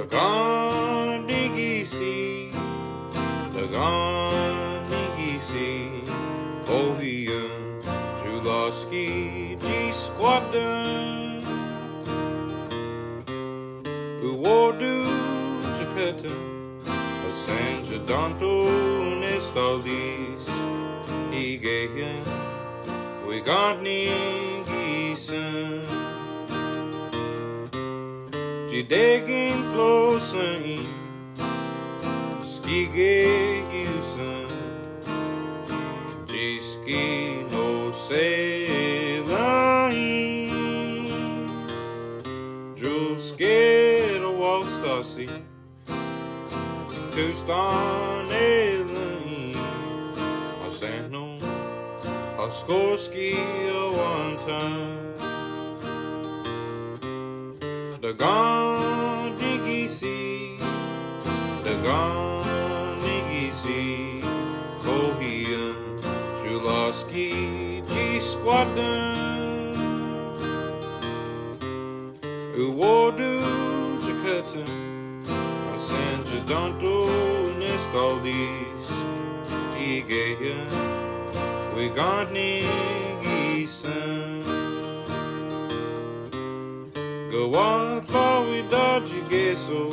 Dagandigisi, Dagandigisi, Ohium, Julaski, G Squadron, Uwodu, Jakarta, San Gidanto, Nestalis, Igeyan, Wigadnigisan, Jidegin Closen, Skige Yusan, Jiski no Selain, Jules Scared of Toastie, Toastie, Asano, Oskorski, one time. Dagandigisi, Dagandigisi, Kohian, Julaski, G Squadron, Uwodu, Jakarta, San Gidanto, Nestalis, Igeyan, Wigadnigisan. Gawat lawi daji geso,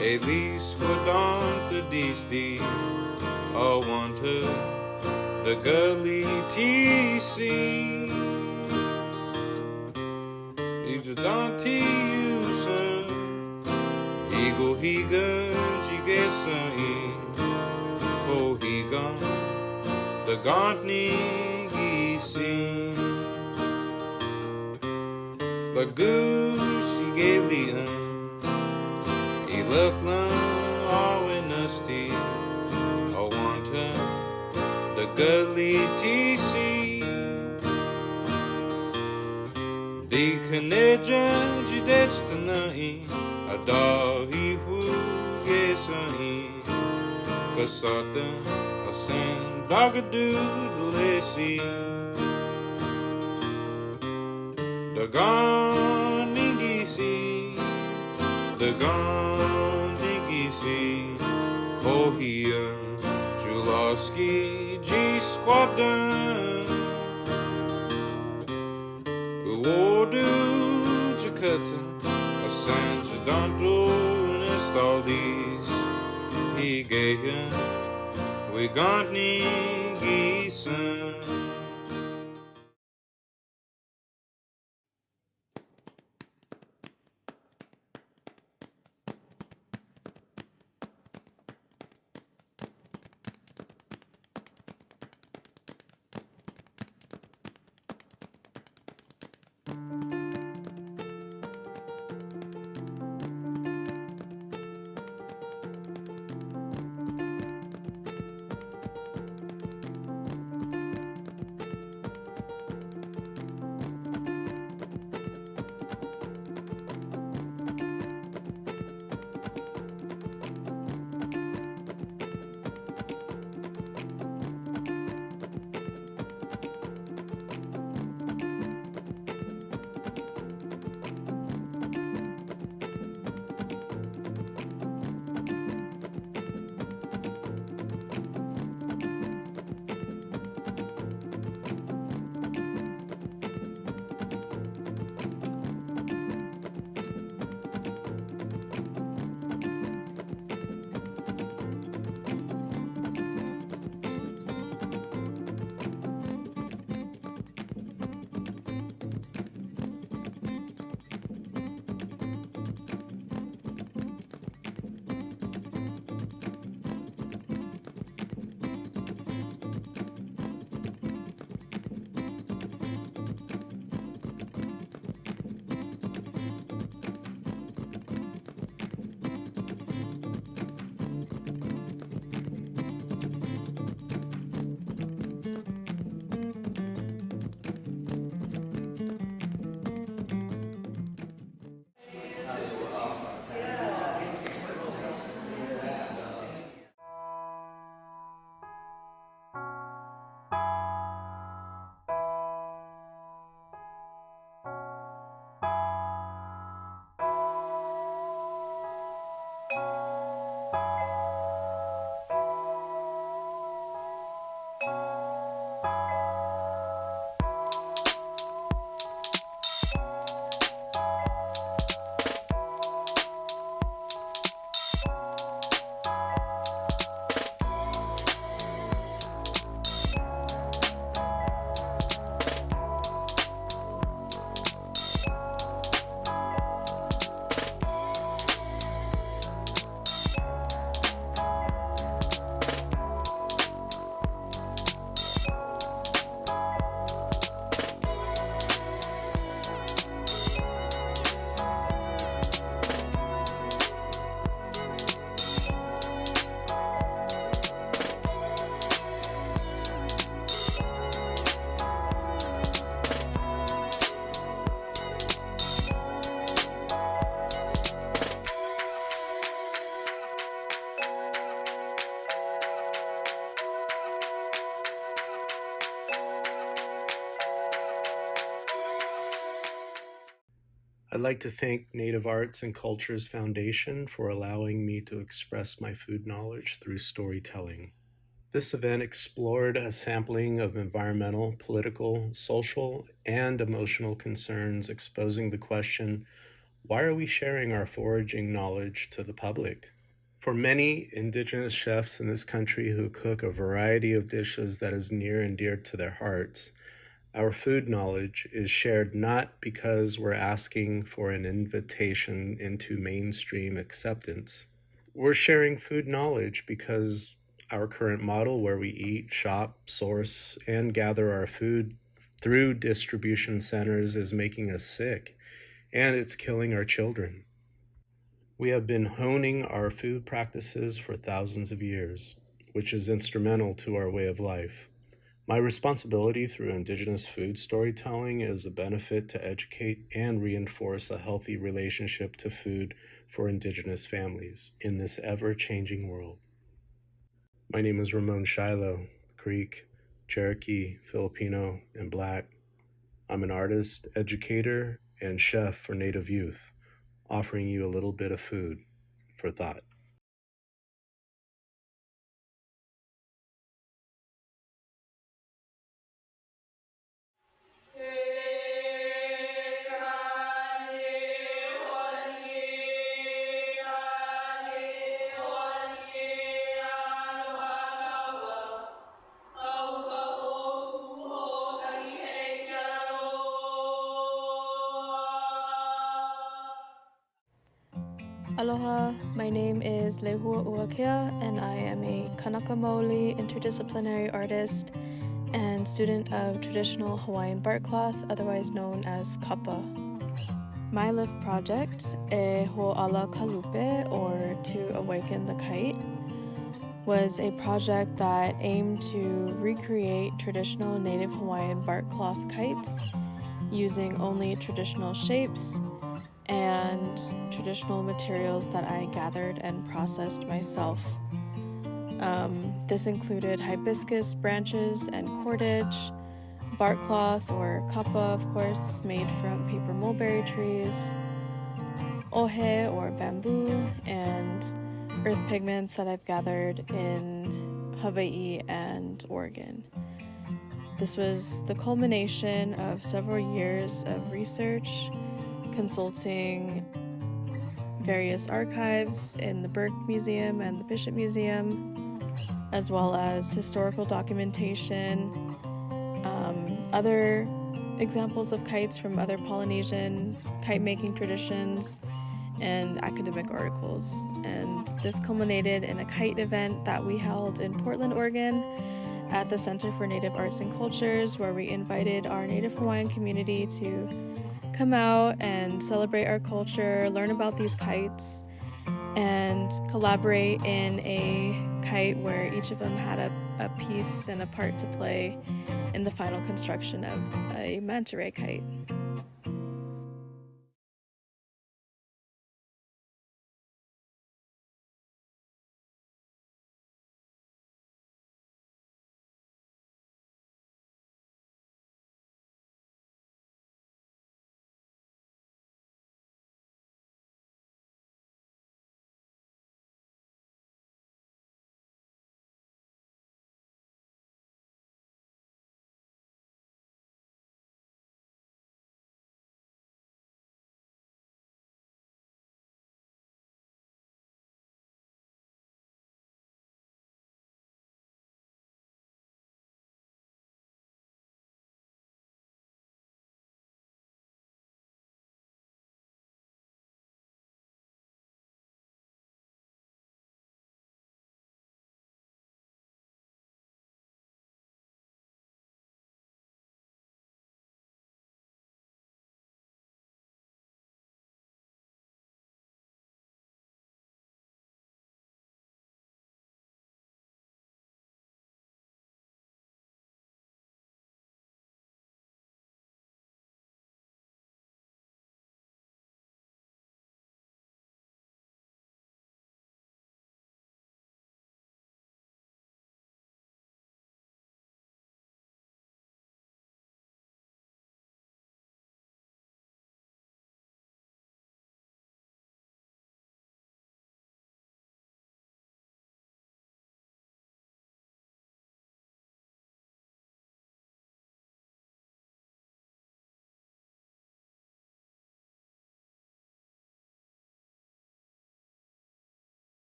Elis squadante disti, Awanta, the gully TC. Ijudanti yusan, Ego higan jigesan, Kohigan, the gantni gisin. The goose Galian, Eleflan, Awinasti, Awanta, the gully TC, the Canadian Jidets tonight, a doggy who gesai, Casatan, a San Dogadoo, the Lacy. Dagandigisi, Dagandigisi, Kohian, Julaski, G Squadron, Uwodu, Jakarta, San Gidanto, Nestalis, Igeyan, Wigadnigisan. I'd like to thank Native Arts and Cultures Foundation for allowing me to express my food knowledge through storytelling. This event explored a sampling of environmental, political, social, and emotional concerns, exposing the question, why are we sharing our foraging knowledge to the public? For many Indigenous chefs in this country who cook a variety of dishes that is near and dear to their hearts, our food knowledge is shared not because we're asking for an invitation into mainstream acceptance. We're sharing food knowledge because our current model, where we eat, shop, source, and gather our food through distribution centers, is making us sick, and it's killing our children. We have been honing our food practices for thousands of years, which is instrumental to our way of life. My responsibility through Indigenous food storytelling is a benefit to educate and reinforce a healthy relationship to food for Indigenous families in this ever-changing world. My name is Ramon Shyla, Creek, Cherokee, Filipino, and Black. I'm an artist, educator, and chef for Native youth, offering you a little bit of food for thought. Aloha, my name is Lehua Uakea, and I am a Kanaka Maoli interdisciplinary artist and student of traditional Hawaiian bark cloth, otherwise known as kapa. My lift project, E Ho'ala Kalupe, or To Awaken the Kite, was a project that aimed to recreate traditional native Hawaiian bark cloth kites using only traditional shapes and traditional materials that I gathered and processed myself. This included hibiscus branches and cordage, bark cloth or kapa, of course, made from paper mulberry trees, ohe or bamboo, and earth pigments that I've gathered in Hawaii and Oregon. This was the culmination of several years of research, consulting various archives in the Burke Museum and the Bishop Museum, as well as historical documentation, other examples of kites from other Polynesian kite-making traditions, and academic articles. And this culminated in a kite event that we held in Portland, Oregon at the Center for Native Arts and Cultures, where we invited our Native Hawaiian community to come out and celebrate our culture, learn about these kites, and collaborate in a kite where each of them had a piece and a part to play in the final construction of a manta ray kite.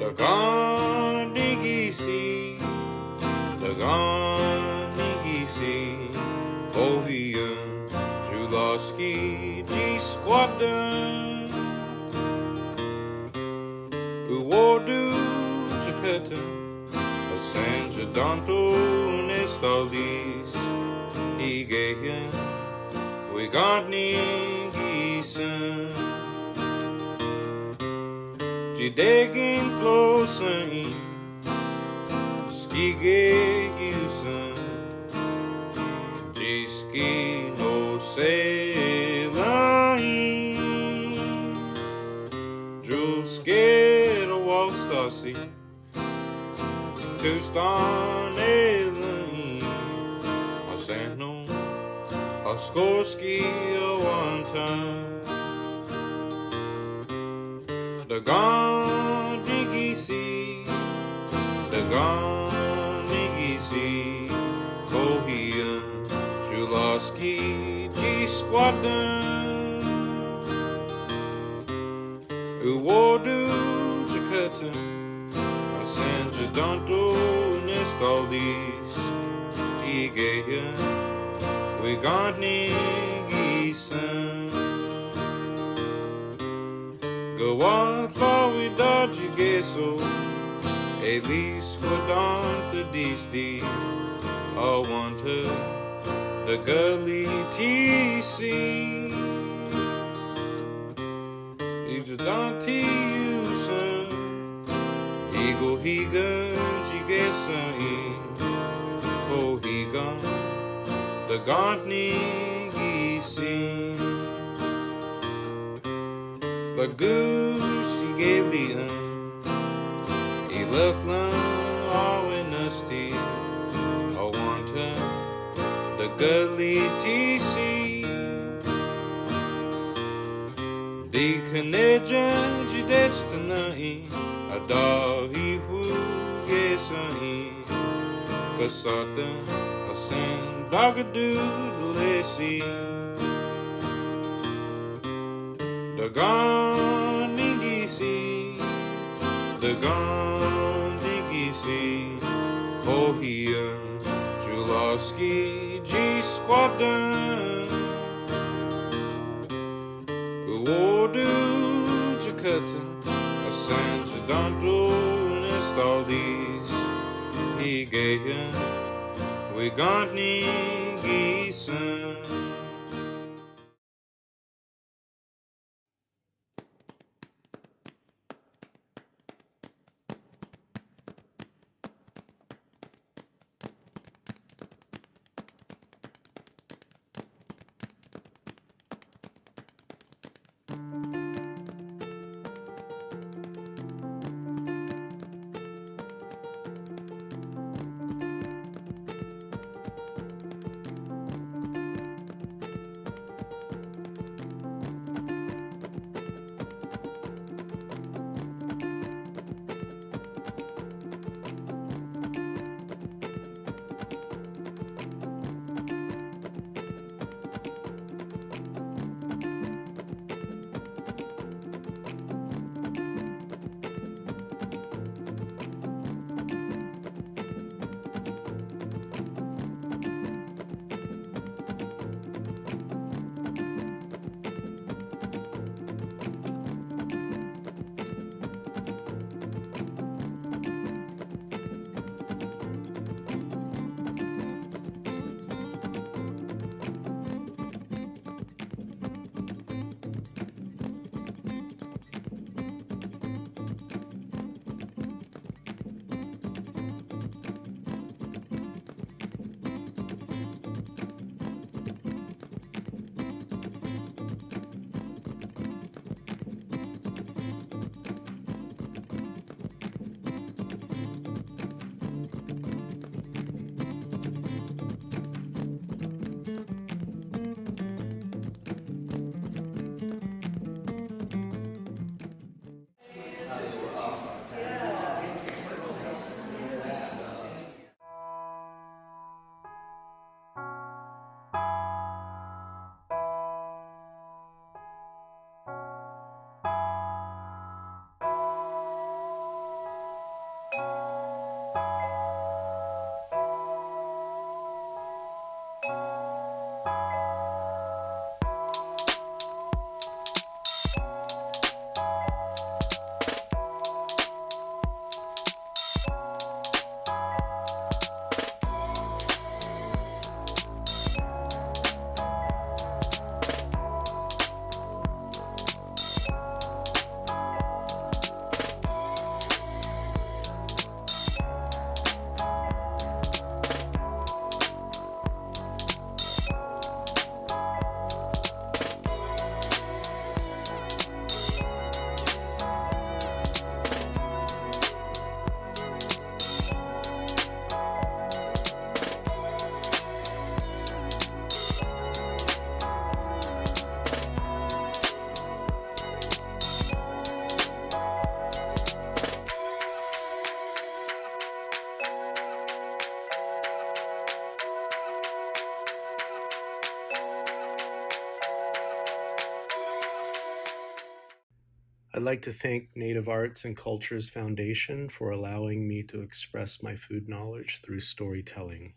The Ganigisi, the Ganigisi, Bohian, Julaski, G Squadron, Uwodu, Jakarta, San Jadanto, Nestalis, Igayan, Wigadnigisan. Degin closer in Skige Yusan Jiski no Selain Jules scared of Toastie Toastie Elaine Asano Oskorski one time The Ganigisi, the Ganigisi, Bohian, Julaski, G Squadron, Uwodu, Jakarta, San Jadanto, Nestalis, Igayan, Wigadnigisan. Gawat lawi daji geso Elis quadante disti Awanta the gully TC Ijadanti yusan Ego higan jigesa in Kohigan the Gantni gisin The goose Galian, Eleflan, Awinasti, Awanta, the gully TC, the Canadian Jidets tonight, a dog who gesai, Casatan, a San Bagadoo, the Lacy. The Ganigisi, the Ganigisi, Kohian, Julaski, G Squadron, Uwodu, Jakarta, San Jadanto, Nestalis, Igayan, Wigadnigisan. I'd like to thank Native Arts and Cultures Foundation for allowing me to express my food knowledge through storytelling.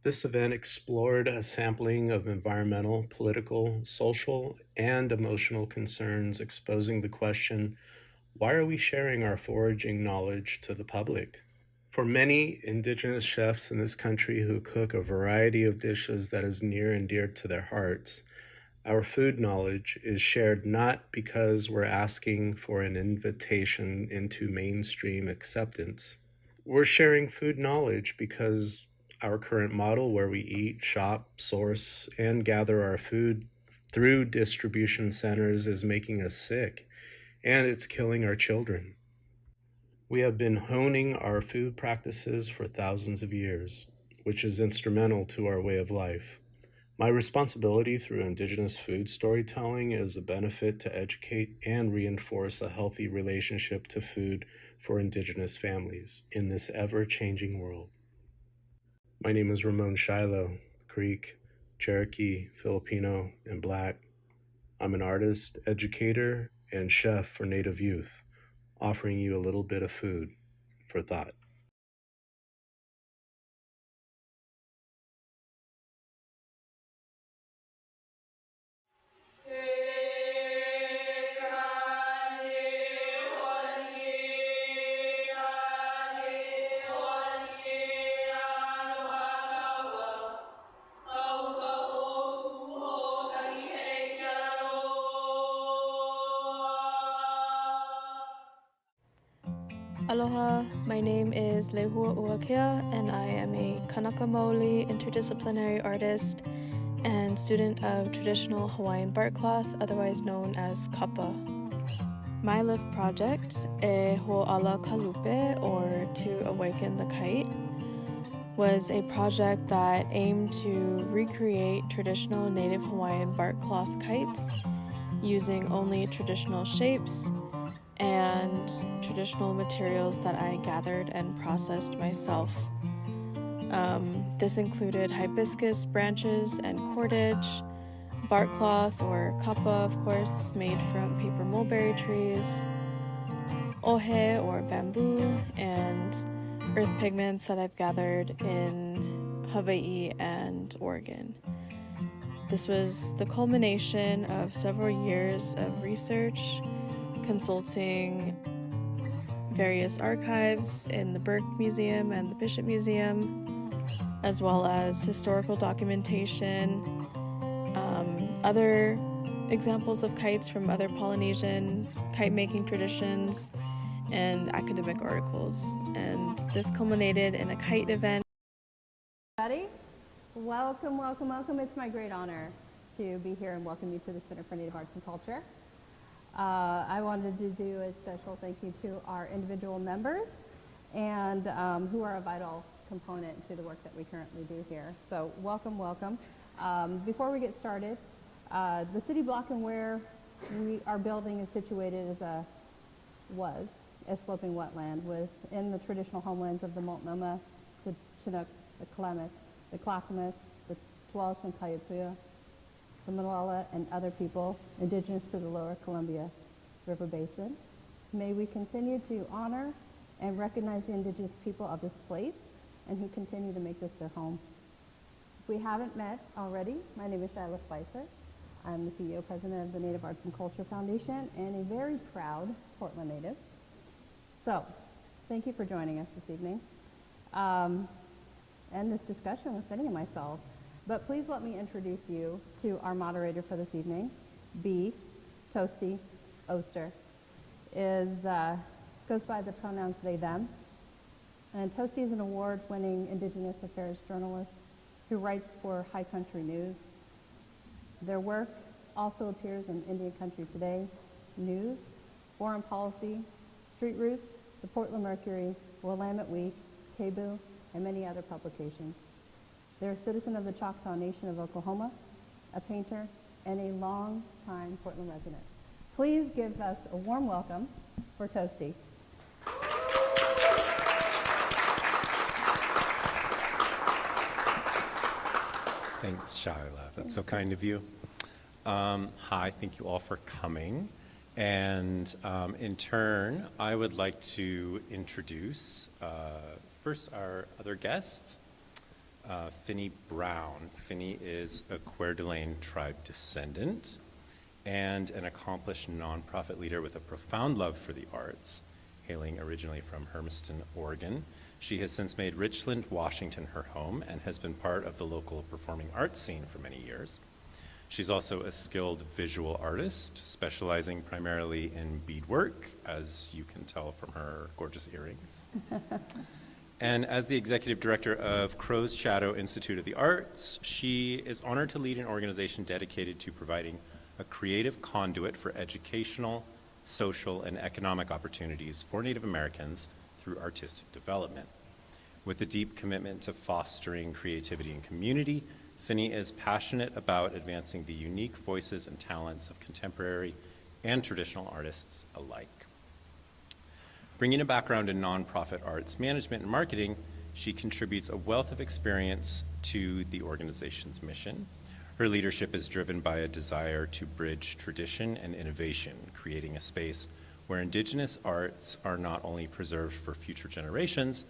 This event explored a sampling of environmental, political, social, and emotional concerns, exposing the question, why are we sharing our foraging knowledge to the public? For many Indigenous chefs in this country who cook a variety of dishes that is near and dear to their hearts, our food knowledge is shared not because we're asking for an invitation into mainstream acceptance. We're sharing food knowledge because our current model, where we eat, shop, source, and gather our food through distribution centers, is making us sick, and it's killing our children. We have been honing our food practices for thousands of years, which is instrumental to our way of life. My responsibility through Indigenous food storytelling is a benefit to educate and reinforce a healthy relationship to food for Indigenous families in this ever-changing world. My name is Ramon Shyla, Creek, Cherokee, Filipino, and Black. I'm an artist, educator, and chef for Native youth, offering you a little bit of food for thought. Aloha, my name is Lehua Uakea, and I am a Kanaka Maoli interdisciplinary artist and student of traditional Hawaiian bark cloth, otherwise known as kapa. My live project, E Ho'ala Kalupe, or To Awaken the Kite, was a project that aimed to recreate traditional Native Hawaiian bark cloth kites using only traditional shapes and traditional materials that I gathered and processed myself. This included hibiscus branches and cordage, bark cloth or kapa, of course, made from paper mulberry trees, ohe or bamboo, and earth pigments that I've gathered in Hawaii and Oregon. This was the culmination of several years of research, consulting various archives in the Burke Museum and the Bishop Museum, as well as historical documentation, other examples of kites from other Polynesian kite-making traditions, and academic articles. And this culminated in a kite event. Everybody, welcome, welcome, welcome. It's my great honor to be here and welcome you to the Center for Native Arts and Culture. I wanted to do a special thank you to our individual members and who are a vital component to the work that we currently do here. So welcome, welcome. Before we get started, the city block and where our building is situated was a sloping wetland within the traditional homelands of the Multnomah, the Chinook, the Klamath, the Clackamas, the Tualatin and Kayapua, the Malala, and other people indigenous to the lower Columbia River Basin. May we continue to honor and recognize the indigenous people of this place and who continue to make this their home. If we haven't met already, my name is Shyla Spicer. I'm the CEO President of the Native Arts and Culture Foundation and a very proud Portland native. So, thank you for joining us this evening and this discussion with Phinney and myself. But please let me introduce you to our moderator for this evening, B, Toastie, Oaster. Goes by the pronouns they, them. And Toastie is an award-winning Indigenous affairs journalist who writes for High Country News. Their work also appears in Indian Country Today, News, Foreign Policy, Street Roots, the Portland Mercury, Willamette Week, KBOO, and many other publications. They're a citizen of the Choctaw Nation of Oklahoma, a painter, and a long-time Portland resident. Please give us a warm welcome for Toastie. Thanks, Shyla. That's so kind of you. Hi, thank you all for coming. And in turn, I would like to introduce first our other guest, Phinney Brown. Phinney is a Coeur d'Alene tribe descendant and an accomplished nonprofit leader with a profound love for the arts, hailing originally from Hermiston, Oregon. She has since made Richland, Washington her home and has been part of the local performing arts scene for many years. She's also a skilled visual artist, specializing primarily in beadwork, as you can tell from her gorgeous earrings. And as the executive director of Crow's Shadow Institute of the Arts, she is honored to lead an organization dedicated to providing a creative conduit for educational, social, and economic opportunities for Native Americans through artistic development. With a deep commitment to fostering creativity and community, Phinney is passionate about advancing the unique voices and talents of contemporary and traditional artists alike. Bringing a background in nonprofit arts management and marketing, she contributes a wealth of experience to the organization's mission. Her leadership is driven by a desire to bridge tradition and innovation, creating a space where Indigenous arts are not only preserved for future generations,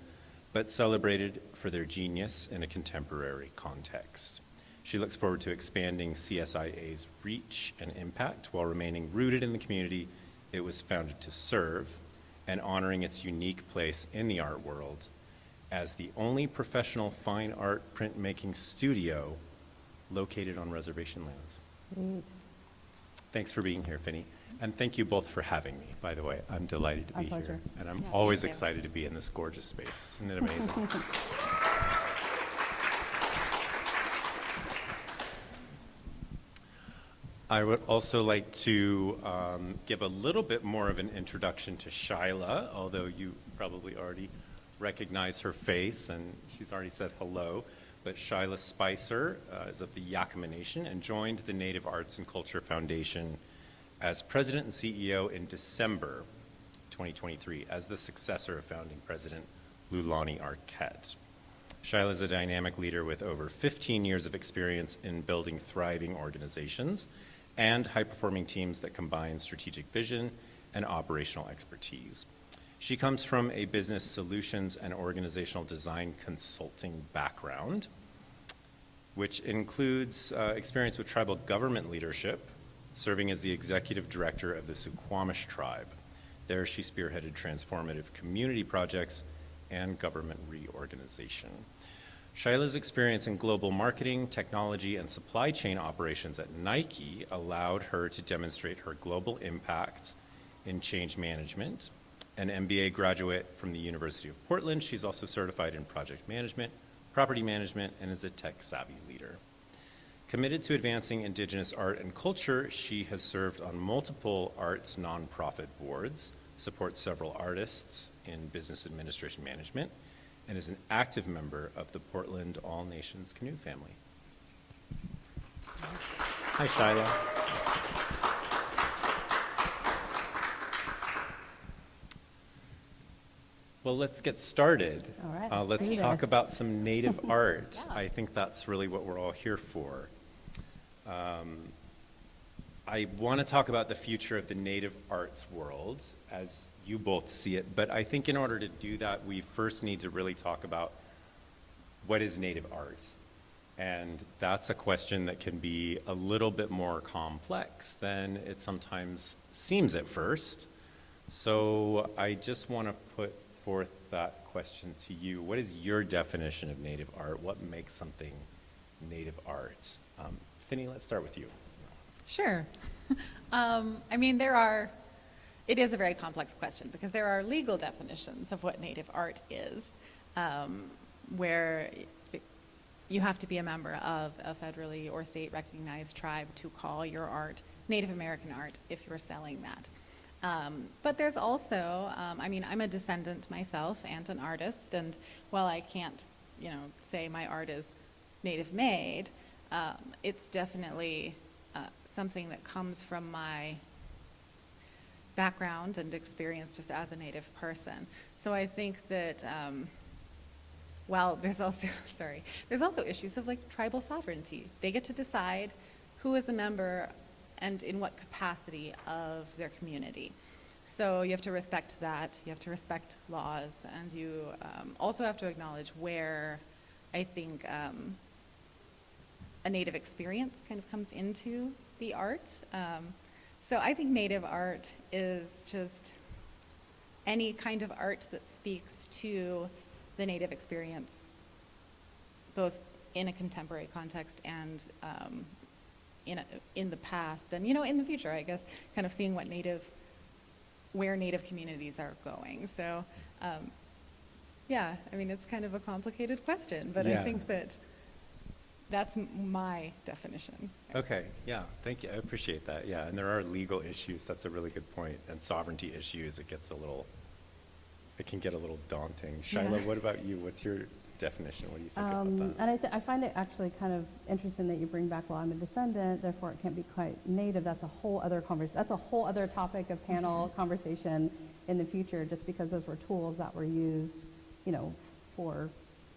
but celebrated for their genius in a contemporary context. She looks forward to expanding CSIA's reach and impact while remaining rooted in the community it was founded to serve and honoring its unique place in the art world as the only professional fine art printmaking studio located on reservation lands. Great. Thanks for being here, Phinney. And thank you both for having me, by the way. I'm delighted to Our be pleasure. here. And I'm Yeah, always thank you. excited to be in this gorgeous space. Isn't it amazing? I would also like to give a little bit more of an introduction to Shyla, although you probably already recognize her face and she's already said hello. But Shyla Spicer is of the Yakima Nation and joined the Native Arts and Culture Foundation as president and CEO in December 2023 as the successor of founding president Lulani Arquette. Shyla is a dynamic leader with over 15 years of experience in building thriving organizations and high-performing teams that combine strategic vision and operational expertise. She comes from a business solutions and organizational design consulting background, which includes experience with tribal government leadership, serving as the executive director of the Suquamish tribe. There, she spearheaded transformative community projects and government reorganization. Shyla's experience in global marketing, technology, and supply chain operations at Nike allowed her to demonstrate her global impact in change management. An MBA graduate from the University of Portland, she's also certified in project management, property management, and is a tech-savvy leader. Committed to advancing Indigenous art and culture, she has served on multiple arts nonprofit boards, supports several artists in business administration management, and is an active member of the Portland All Nations Canoe family. Hi, Shyla. Well, let's get started. All right, let's Let's do talk this. about some Native art. Yeah. I think that's really what we're all here for. I want to talk about the future of the Native arts world as you both see it, but I think in order to do that, we first need to really talk about what is Native art. And that's a question that can be a little bit more complex than it sometimes seems at first. So I just want to put forth that question to you. What is your definition of Native art? What makes something Native art? Phinney, let's start with you. Sure. It is a very complex question because there are legal definitions of what Native art is, where you have to be a member of a federally or state recognized tribe to call your art Native American art if you're selling that. But there's also, I'm a descendant myself and an artist, and while I can't, say my art is Native made, it's definitely something that comes from my background and experience just as a Native person. So I think that while there's also, there's also issues of like tribal sovereignty. They get to decide who is a member and in what capacity of their community. So you have to respect that, you have to respect laws, and you also have to acknowledge where I think a Native experience kind of comes into the art. So I think Native art is just any kind of art that speaks to the Native experience, both in a contemporary context and in the past, and in the future, I guess, kind of seeing where Native communities are going. So, yeah, I mean, it's kind of a complicated question, but Yeah. I think that's my definition. Okay, yeah, thank you. I appreciate that. Yeah, and there are legal issues. That's a really good point. And sovereignty issues, it can get a little daunting. Shyla, Yeah. what about you? What's your definition? What do you think about that? And I find it actually kind of interesting that you bring back, well, I'm a descendant, therefore it can't be quite Native. That's a whole other That's a whole other topic of panel conversation in the future, just because those were tools that were used,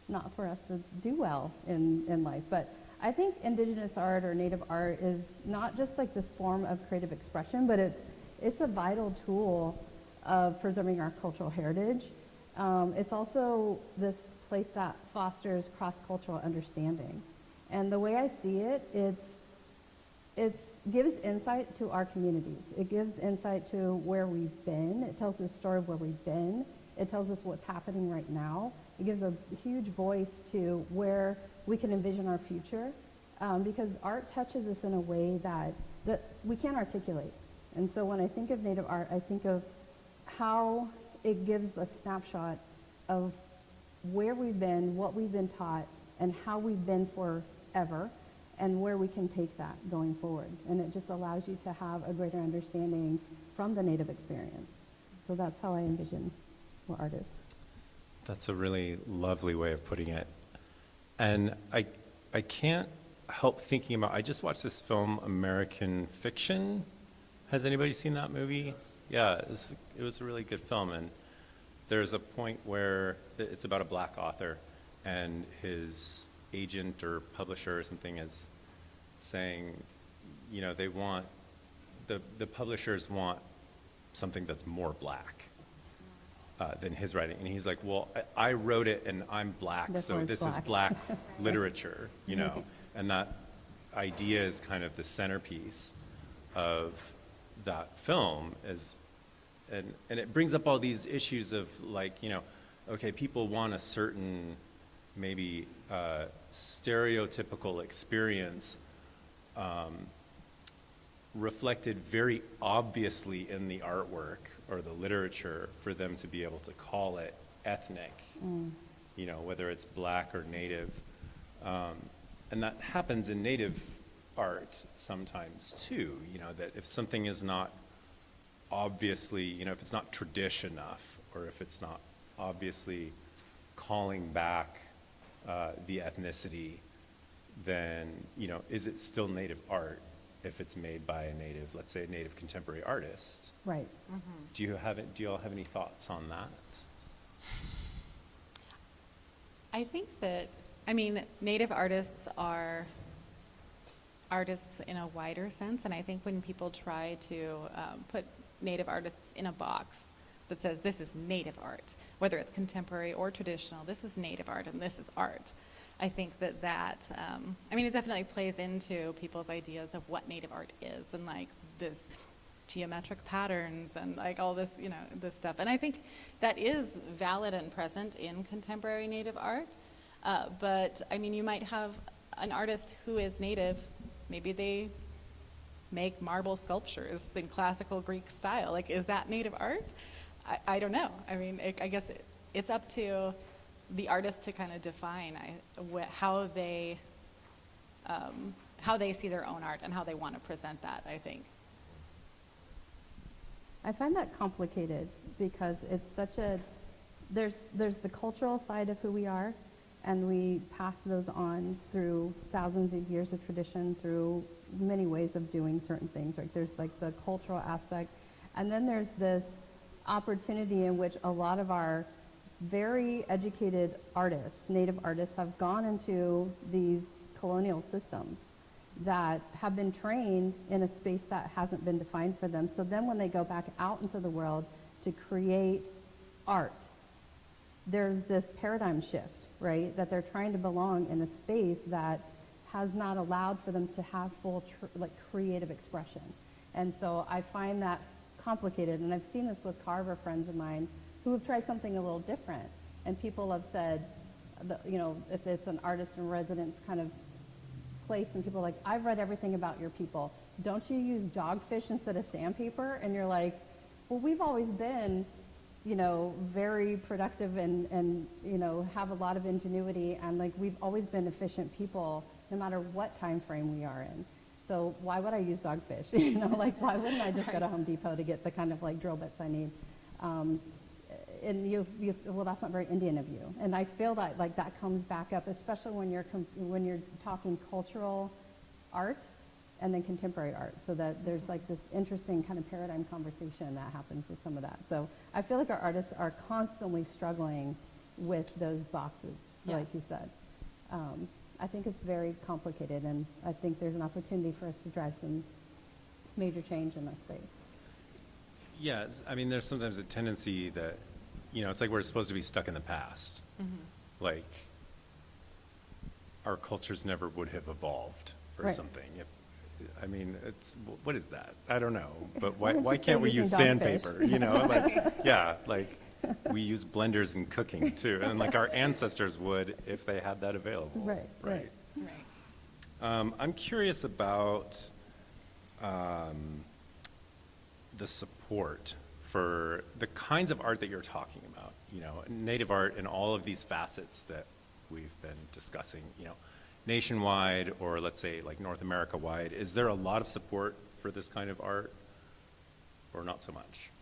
not for us to do well in life. But I think indigenous art or Native art is not just like this form of creative expression, but it's a vital tool of preserving our cultural heritage. It's also this place that fosters cross-cultural understanding. And the way I see it, it gives insight to our communities. It gives insight to where we've been. It tells the story of where we've been. It tells us what's happening right now. It gives a huge voice to where we can envision our future, because art touches us in a way that we can't articulate. And so when I think of Native art, I think of how it gives a snapshot of where we've been, what we've been taught, and how we've been forever, and where we can take that going forward. And it just allows you to have a greater understanding from the Native experience. So that's how I envision what art is. That's a really lovely way of putting it. And I can't help thinking about, I just watched this film, American Fiction. Has anybody seen that movie? Yeah, it was a really good film. And there's a point where it's about a black author, and his agent or publisher or something is saying, they want, the publishers want something that's more black than his writing. And he's like, well, I wrote it and I'm black, This so one's this is black. black literature, and that idea is kind of the centerpiece of that film. And it brings up all these issues of okay, people want a certain maybe stereotypical experience reflected very obviously in the artwork or the literature for them to be able to call it ethnic, whether it's black or Native. And that happens in Native art sometimes too, that if something is not obviously, if it's not tradition enough, or if it's not obviously calling back the ethnicity, then, is it still Native art if it's made by a Native, let's say a Native contemporary artist? Right. Do you all have any thoughts on that? I think that, Native artists are artists in a wider sense, and I think when people try to put Native artists in a box that says this is Native art, whether it's contemporary or traditional, this is Native art and this is art, I think that it definitely plays into people's ideas of what Native art is, and this geometric patterns and all this, this stuff. And I think that is valid and present in contemporary Native art. But you might have an artist who is Native, maybe they make marble sculptures in classical Greek style. Is that Native art? I don't know. I guess it's up to the artist to kind of define how they see their own art and how they want to present that, I think. I find that complicated because it's there's the cultural side of who we are, and we pass those on through thousands of years of tradition, through many ways of doing certain things. There's the cultural aspect, and then there's this opportunity in which a lot of our very educated artists, Native artists, have gone into these colonial systems that have been trained in a space that hasn't been defined for them. So then when they go back out into the world to create art, there's this paradigm shift, right? That they're trying to belong in a space that has not allowed for them to have full creative expression. And so I find that complicated, and I've seen this with carver friends of mine who have tried something a little different. And people have said, you know, if it's an artist in residence kind of place, and people are like, I've read everything about your people. Don't you use dogfish instead of sandpaper? And you're like, well, we've always been, you know, very productive and you know, have a lot of ingenuity, and like we've always been efficient people no matter what time frame we are in. So why would I use dogfish? You know, like why wouldn't I just go to Home Depot to get the kind of like drill bits I need? And well, that's not very Indian of you. And I feel that like that comes back up, especially when you're talking cultural art and then contemporary art. So that there's like this interesting kind of paradigm conversation that happens with some of that. So I feel like our artists are constantly struggling with those boxes, Yeah. like you said. I think it's very complicated, and I think there's an opportunity for us to drive some major change in that space. Yeah, I mean, there's sometimes a tendency that, you know, it's like we're supposed to be stuck in the past. Like, our cultures never would have evolved or Right. something. I mean, what is that? I don't know. But Why don't why you can't start we using use dogfish? sandpaper? You know, like, yeah, like, we use blenders in cooking too. And like our ancestors would if they had that available. Right. I'm curious about the support for the kinds of art that you're talking about, you know, native art in all of these facets that we've been discussing, you know, nationwide or let's say like North America wide. Is there a lot of support for this kind of art or not so much?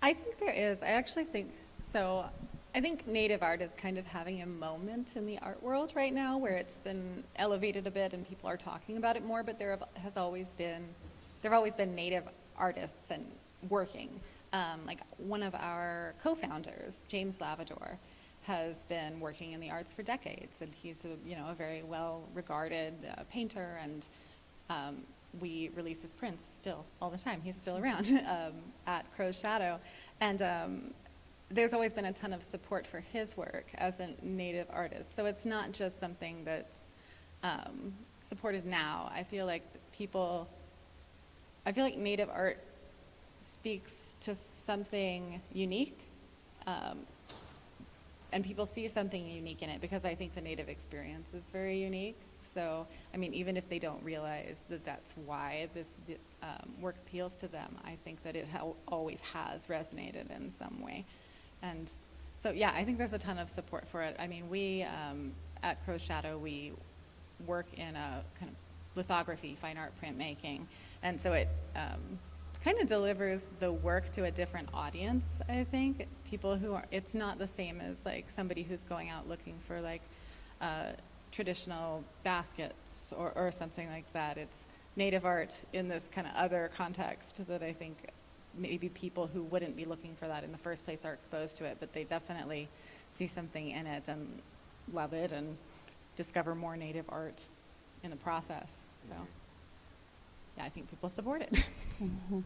I think there is. I actually think so. I think native art is kind of having a moment in the art world right now where it's been elevated a bit and people are talking about it more, but there have always been native artists and working. Like one of our co-founders, James Lavador, has been working in the arts for decades, and he's a very well-regarded painter, and we release his prints still all the time. He's still around at Crow's Shadow, and there's always been a ton of support for his work as a native artist. So it's not just something that's supported now. I feel like native art speaks to something unique, and people see something unique in it because I think the native experience is very unique. So, I mean, even if they don't realize that that's why this work appeals to them, I think that it always has resonated in some way. And so, yeah, I think there's a ton of support for it. I mean, we, at Crow's Shadow, we work in a kind of lithography, fine art printmaking, and so it kind of delivers the work to a different audience, I think. People who it's not the same as like somebody who's going out looking for like traditional baskets or something like that. It's native art in this kind of other context that I think maybe people who wouldn't be looking for that in the first place are exposed to it, but they definitely see something in it and love it and discover more native art in the process. So, yeah, I think people support it. Mm-hmm.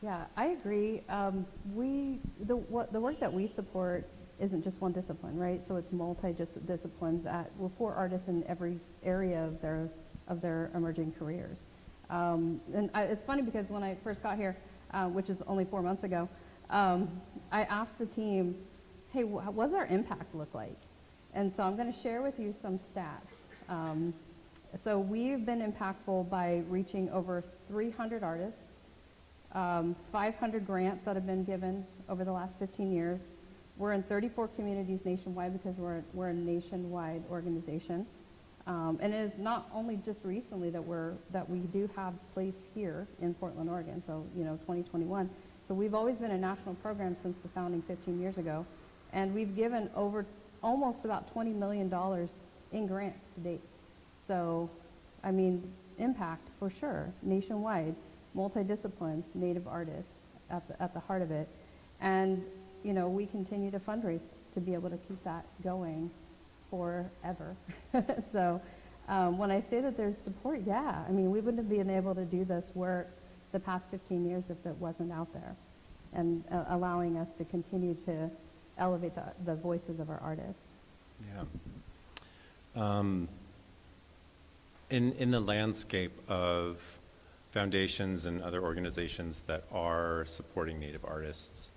Yeah, I agree. The work that we support isn't just one discipline, right? So it's multi-disciplines we're for artists in every area of their emerging careers. It's funny because when I first got here, which is only 4 months ago, I asked the team, hey, what does our impact look like? And so I'm going to share with you some stats. So we've been impactful by reaching over 300 artists, 500 grants that have been given over the last 15 years. We're in 34 communities nationwide because we're a nationwide organization. And it is not only just recently that we do have place here in Portland, Oregon, so 2021. So we've always been a national program since the founding 15 years ago, and we've given over almost about $20 million in grants to date. So, I mean, impact for sure, nationwide, multidisciplines, native artists at the heart of it, and we continue to fundraise to be able to keep that going forever. So When I say that there's support, yeah. I mean, we wouldn't have been able to do this work the past 15 years if it wasn't out there, and allowing us to continue to elevate the voices of our artists. Yeah. In the landscape of foundations and other organizations that are supporting Native artists,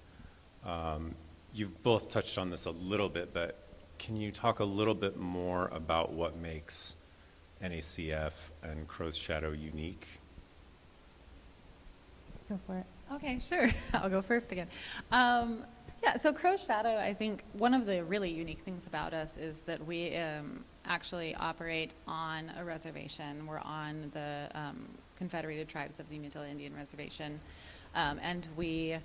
you've both touched on this a little bit, but can you talk a little bit more about what makes NACF and Crow's Shadow unique? Go for it. Okay, sure. I'll go first again. Yeah, so Crow's Shadow, I think one of the really unique things about us is that we actually operate on a reservation. We're on the Confederated Tribes of the Umatilla Indian Reservation, and we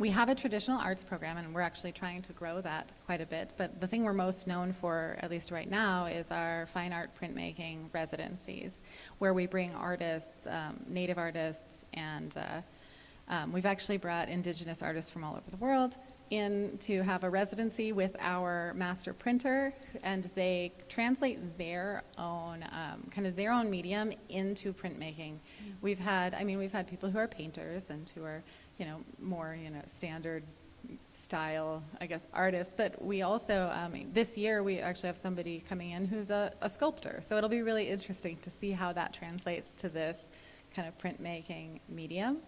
have a traditional arts program, and we're actually trying to grow that quite a bit. But the thing we're most known for, at least right now, is our fine art printmaking residencies, where we bring artists, Native artists, and we've actually brought Indigenous artists from all over the world in to have a residency with our master printer, and they translate their own kind of their own medium into printmaking. We've had people who are painters and who are, more, standard style, I guess, artists, but we also, this year we actually have somebody coming in who's a sculptor, so it'll be really interesting to see how that translates to this kind of printmaking medium.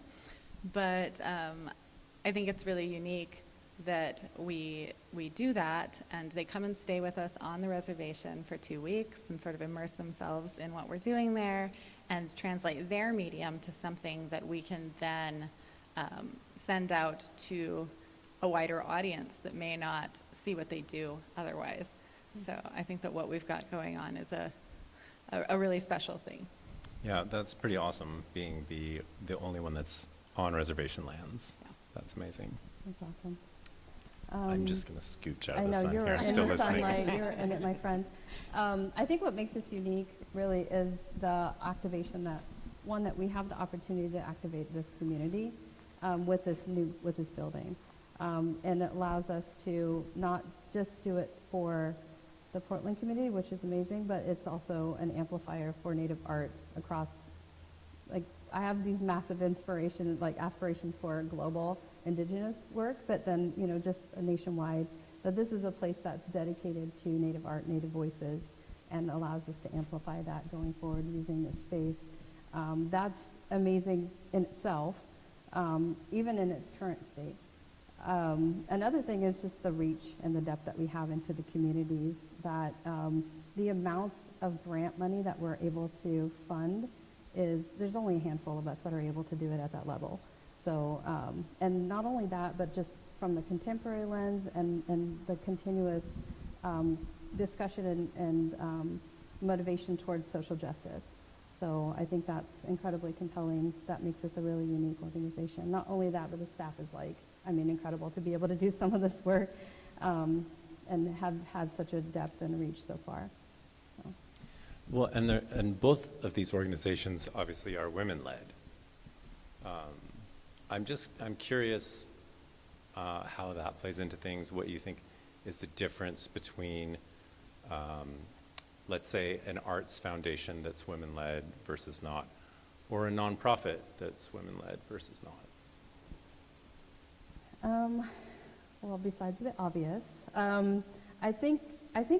But I think it's really unique that we do that, and they come and stay with us on the reservation for 2 weeks and sort of immerse themselves in what we're doing there and translate their medium to something that we can then send out to a wider audience that may not see what they do otherwise. So I think that what we've got going on is a really special thing. Yeah, that's pretty awesome, being the only one that's on reservation lands. Yeah. That's amazing. That's awesome. I'm just going to scooch out I of the know, sun you're here. I'm in still the listening. sunlight, you're in it, my friend. I think what makes us unique really is the activation that we have the opportunity to activate this community with this building. And it allows us to not just do it for the Portland community, which is amazing, but it's also an amplifier for Native art across, I have these massive aspirations for global Indigenous work, but then, just nationwide. But this is a place that's dedicated to Native art, Native voices, and allows us to amplify that going forward using this space. That's amazing in itself, even in its current state. Another thing is just the reach and the depth that we have into the communities, that the amounts of grant money that we're able to fund there's only a handful of us that are able to do it at that level. So, and not only that, but just from the contemporary lens and the continuous discussion and motivation towards social justice. So I think that's incredibly compelling. That makes us a really unique organization. Not only that, but the staff is incredible to be able to do some of this work and have had such a depth and reach so far. So. Well, and both of these organizations obviously are women-led. I'm curious how that plays into things. What you think is the difference between, let's say, an arts foundation that's women-led versus not, or a nonprofit that's women-led versus not? Well, besides the obvious, I think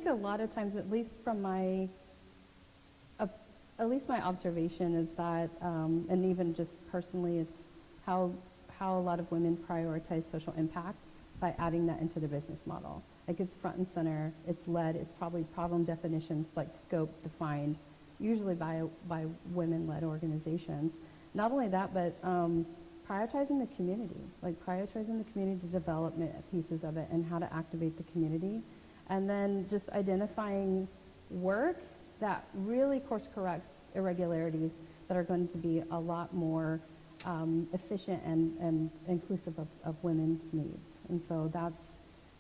a lot of times, at least from my observation, is that, and even just personally, it's how a lot of women prioritize social impact by adding that into their business model. It's front and center, it's led, it's probably problem definitions, scope defined, usually by women-led organizations. Not only that, but prioritizing the community, prioritizing the community development pieces of it and how to activate the community. And then just identifying work that really course corrects irregularities that are going to be a lot more efficient and inclusive of women's needs. And so that's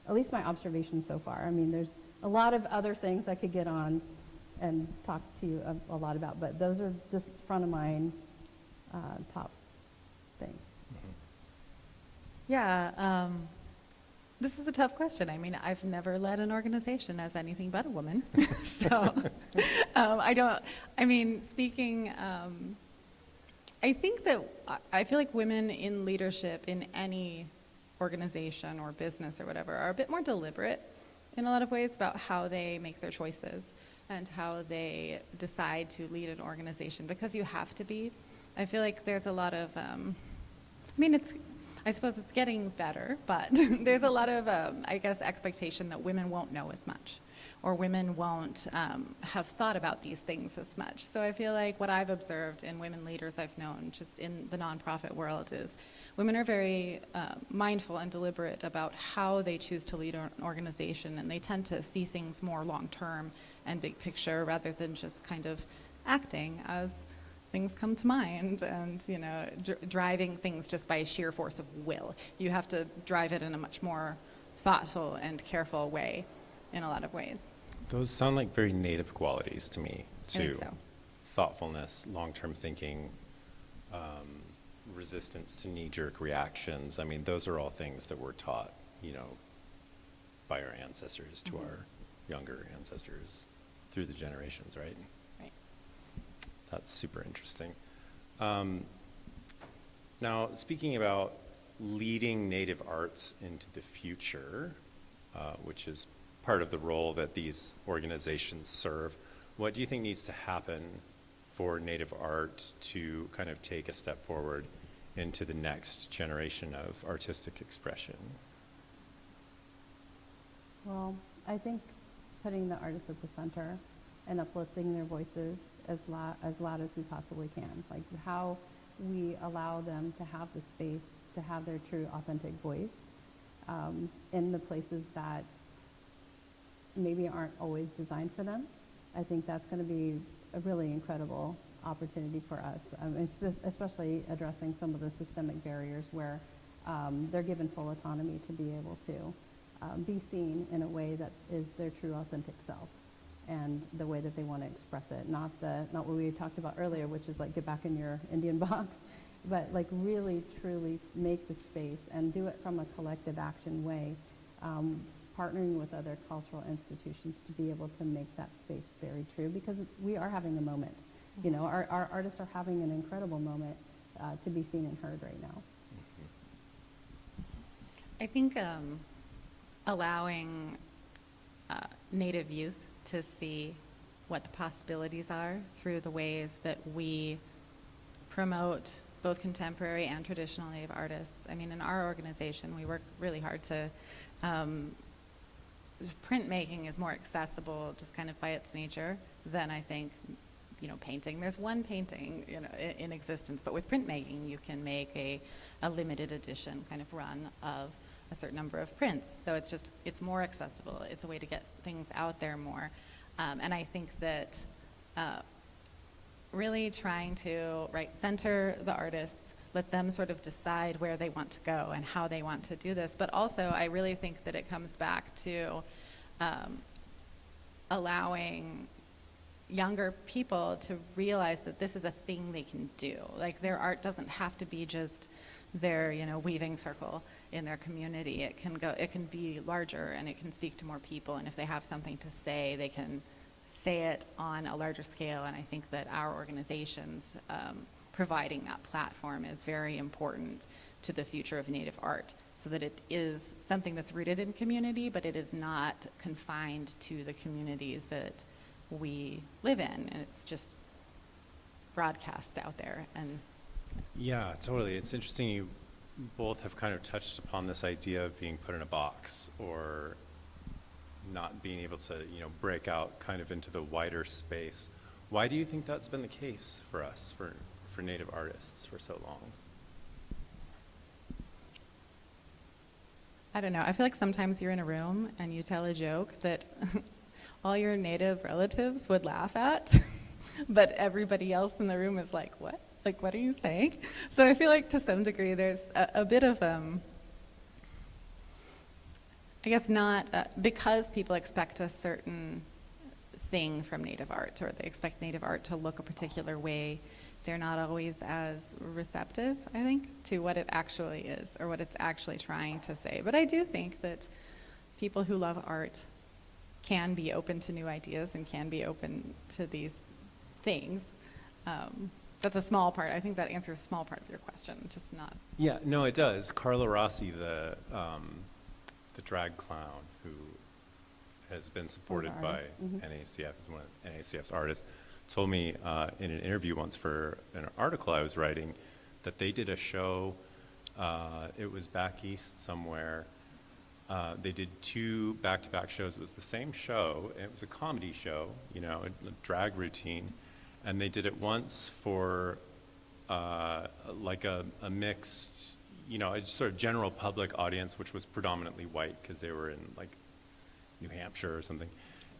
at least my observation so far. There's a lot of other things I could get on and talk to you a lot about, but those are just front of mind top things. Yeah, This is a tough question. I mean, I've never led an organization as anything but a woman. So I think that I feel like women in leadership in any organization or business or whatever are a bit more deliberate in a lot of ways about how they make their choices and how they decide to lead an organization, because you have to be. I feel like there's a lot of, I suppose it's getting better, but there's a lot of, I guess, expectation that women won't know as much, or women won't have thought about these things as much. So I feel like what I've observed in women leaders I've known just in the nonprofit world is women are very mindful and deliberate about how they choose to lead an organization, and they tend to see things more long-term and big picture rather than just kind of acting as things come to mind and, driving things just by sheer force of will. You have to drive it in a much more thoughtful and careful way in a lot of ways. Those sound like very native qualities to me, I think too. so. Thoughtfulness, long-term thinking, resistance to knee-jerk reactions. I mean, those are all things that we're taught, by our ancestors to our younger ancestors through the generations, right? Right. That's super interesting. Now, speaking about leading Native arts into the future, which is part of the role that these organizations serve, what do you think needs to happen for Native art to kind of take a step forward into the next generation of artistic expression? Well, I think putting the artists at the center and uplifting their voices as loud as we possibly can. Like how we allow them to have the space to have their true, authentic voice in the places that maybe aren't always designed for them. I think that's going to be a really incredible opportunity for us, especially addressing some of the systemic barriers where they're given full autonomy to be able to be seen in a way that is their true, authentic self and the way that they want to express it. Not what we talked about earlier, which is like get back in your Indian box, but like really, truly make the space and do it from a collective action way, partnering with other cultural institutions to be able to make that space very true, because we are having a moment. Our artists are having an incredible moment to be seen and heard right now. I think allowing Native youth to see what the possibilities are through the ways that we promote both contemporary and traditional Native artists. I mean, in our organization, we work really hard to, printmaking is more accessible just kind of by its nature than I think, painting. There's one painting, in existence, but with printmaking, you can make a limited edition kind of run of a certain number of prints. So it's more accessible. It's a way to get things out there more. And I think that really trying to center the artists, let them sort of decide where they want to go and how they want to do this. But also, I really think that it comes back to allowing younger people to realize that this is a thing they can do. Like, their art doesn't have to be just their, weaving circle in their community. It can be larger, and it can speak to more people. And if they have something to say, they can say it on a larger scale. And I think that our organizations providing that platform is very important to the future of Native art, so that it is something that's rooted in community, but it is not confined to the communities that we live in, and it's just broadcast out there. And Yeah, totally. It's interesting you both have kind of touched upon this idea of being put in a box or not being able to, break out kind of into the wider space. Why do you think that's been the case for us, for Native artists for so long? I don't know. I feel like sometimes you're in a room and you tell a joke that all your Native relatives would laugh at, but everybody else in the room is like, what? Like, what are you saying? So I feel like to some degree there's a bit of, I guess not, because people expect a certain thing from Native art, or they expect Native art to look a particular way, they're not always as receptive, I think, to what it actually is or what it's actually trying to say. But I do think that people who love art can be open to new ideas and can be open to these things. That's a small part. I think that answers a small part of your question, just not. Yeah, no, it does. Carla Rossi, the drag clown who has been supported by NACF, is one of NACF's artists, told me in an interview once for an article I was writing that they did a show, it was back east somewhere. They did 2 back-to-back shows. It was the same show, and it was a comedy show, you know, a drag routine. And they did it once for like a mixed, you know, a sort of general public audience, which was predominantly white because they were in like New Hampshire or something.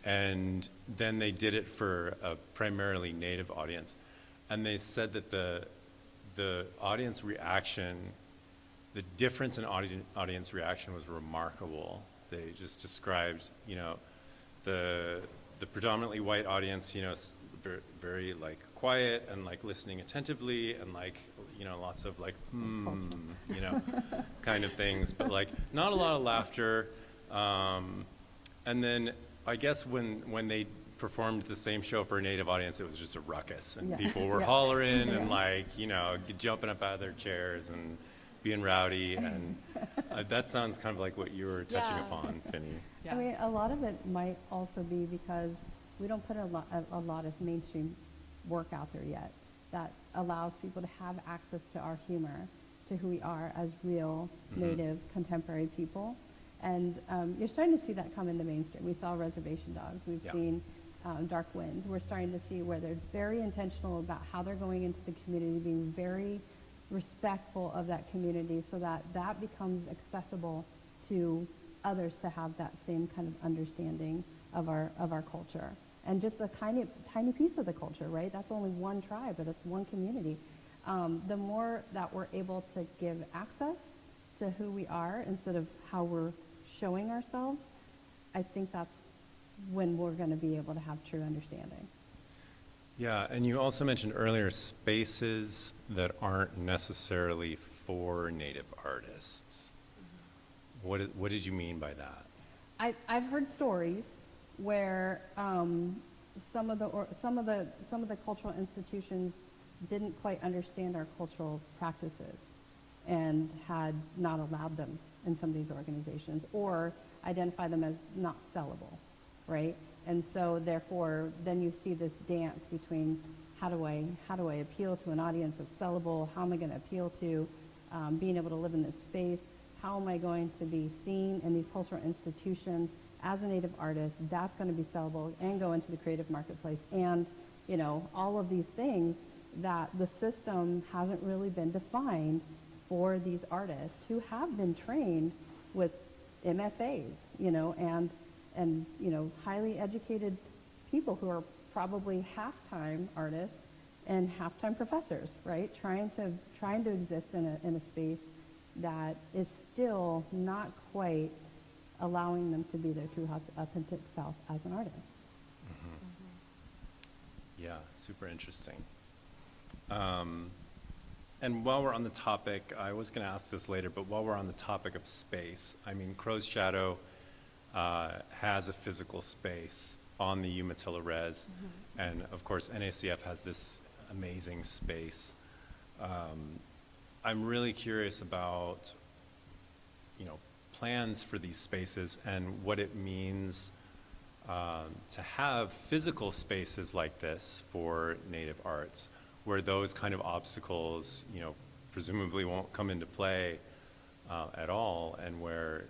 And then they did it for a primarily Native audience. And they said that the audience reaction, the difference in audience reaction was remarkable. They just described, you know, the predominantly white audience, you know, very like quiet and like listening attentively and like, you know, lots of like, you know, kind of things, but like not a lot of laughter. And then I guess when they performed the same show for a Native audience, it was just a ruckus and people were hollering and like, you know, jumping up out of their chairs and being rowdy. And that sounds kind of like what you were touching upon, Phinney. I mean, a lot of it might also be because we don't put a lot of mainstream work out there yet that allows people to have access to our humor, to who we are as real Native contemporary people. And you're starting to see that come in the mainstream. We saw Reservation Dogs. We've seen Dark Winds. We're starting to see where they're very intentional about how they're going into the community, being very respectful of that community so that that becomes accessible to others to have that same kind of understanding of our culture. And just a tiny piece of the culture, right? That's only one tribe, but it's one community. The more that we're able to give access to who we are instead of how we're showing ourselves, I think that's when we're going to be able to have true understanding. Yeah, and you also mentioned earlier spaces that aren't necessarily for Native artists. What did you mean by that? I've heard stories where some of the cultural institutions didn't quite understand our cultural practices and had not allowed them in some of these organizations or identify them as not sellable, right? And so therefore, then you see this dance between how do I appeal to an audience that's sellable? How am I going to appeal to being able to live in this space? How am I going to be seen in these cultural institutions as a Native artist? That's going to be sellable and go into the creative marketplace. And, you know, all of these things that the system hasn't really been defined for these artists who have been trained with MFAs, you know, and you know, highly educated people who are probably half-time artists and half-time professors, right? Trying to exist in a space that is still not quite allowing them to be their true authentic self as an artist. Yeah, super interesting. And while we're on the topic, I was going to ask this later, but while we're on the topic of space, I mean, Crow's Shadow has a physical space on the Umatilla Res, and of course NACF has this amazing space. I'm really curious about, you know, plans for these spaces and what it means to have physical spaces like this for Native arts, where those kind of obstacles, you know, presumably won't come into play at all, and where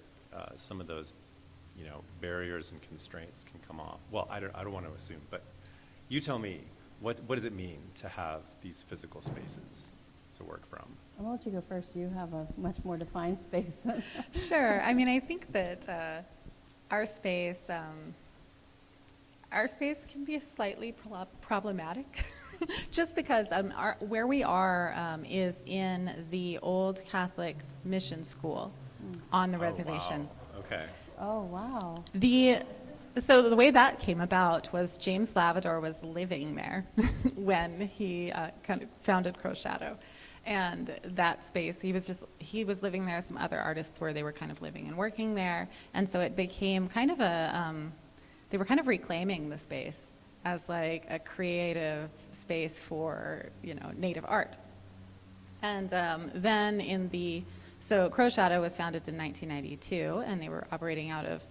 some of those, you know, barriers and constraints can come off. Well, I don't want to assume, but you tell me, what does it mean to have these physical spaces to work from? I'm going to let you go first. You have a much more defined space. Sure. I mean, I think that our space can be slightly problematic, just because where we are is in the old Catholic mission school on the reservation. Wow. Okay. Oh, wow. So the way that came about was James Lavador was living there when he kind of founded Crow Shadow. And that space, he was living there. Some other artists where they were kind of living and working there. And so it became kind of they were kind of reclaiming the space as like a creative space for, Native art. And then so Crow Shadow was founded in 1992, and they were operating out of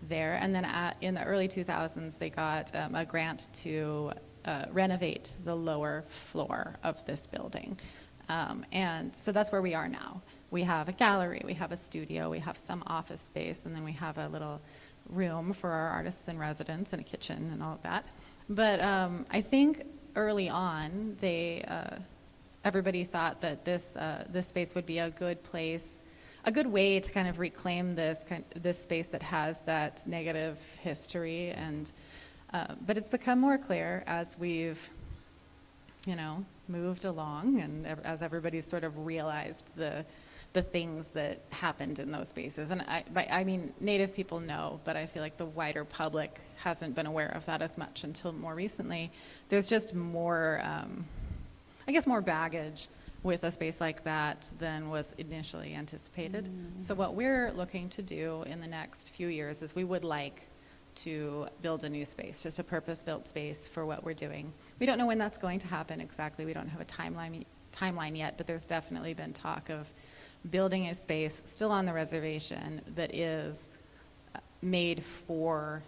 there. And then in the early 2000s, they got a grant to renovate the lower floor of this building. And so that's where we are now. We have a gallery, we have a studio, we have some office space, and then we have a little room for our artists in residence and a kitchen and all of that. But I think early on, everybody thought that this space would be a good place, a good way to kind of reclaim this space that has that negative history. And but it's become more clear as we've moved along, and as everybody's sort of realized the things that happened in those spaces. And I mean, Native people know, but I feel like the wider public hasn't been aware of that as much until more recently. There's just more, more baggage with a space like that than was initially anticipated. So what we're looking to do in the next few years is we would like to build a new space, just a purpose-built space for what we're doing. We don't know when that's going to happen exactly. We don't have a timeline yet, but there's definitely been talk of building a space still on the reservation that is made for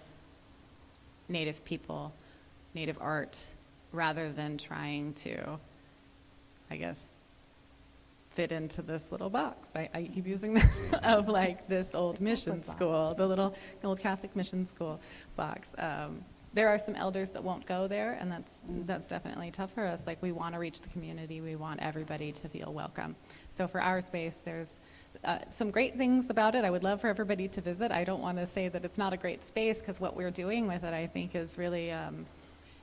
Native people, Native art, rather than trying to, fit into this little box. I keep using that of like this old mission school, the little old Catholic mission school box. There are some elders that won't go there, and that's definitely tough for us. Like, we want to reach the community. We want everybody to feel welcome. So for our space, there's some great things about it. I would love for everybody to visit. I don't want to say that it's not a great space, because what we're doing with it, I think, is really,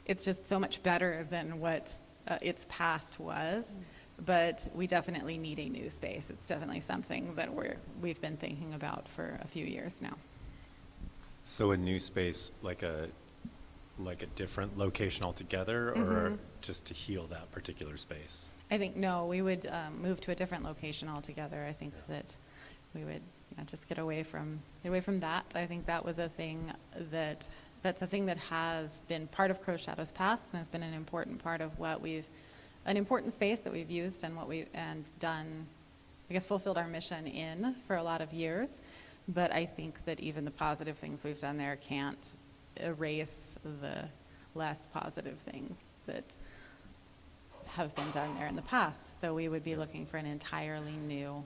it's just so much better than what its past was. But we definitely need a new space. It's definitely something that we've been thinking about for a few years now. So a new space, like a different location altogether, or just to heal that particular space? I think, no, we would move to a different location altogether. I think that we would just get away from that. I think that was that's a thing that has been part of Crow Shadow's past, and has been an important part of an important space that we've used and done, fulfilled our mission in for a lot of years. But I think that even the positive things we've done there can't erase the less positive things that have been done there in the past. So we would be looking for an entirely new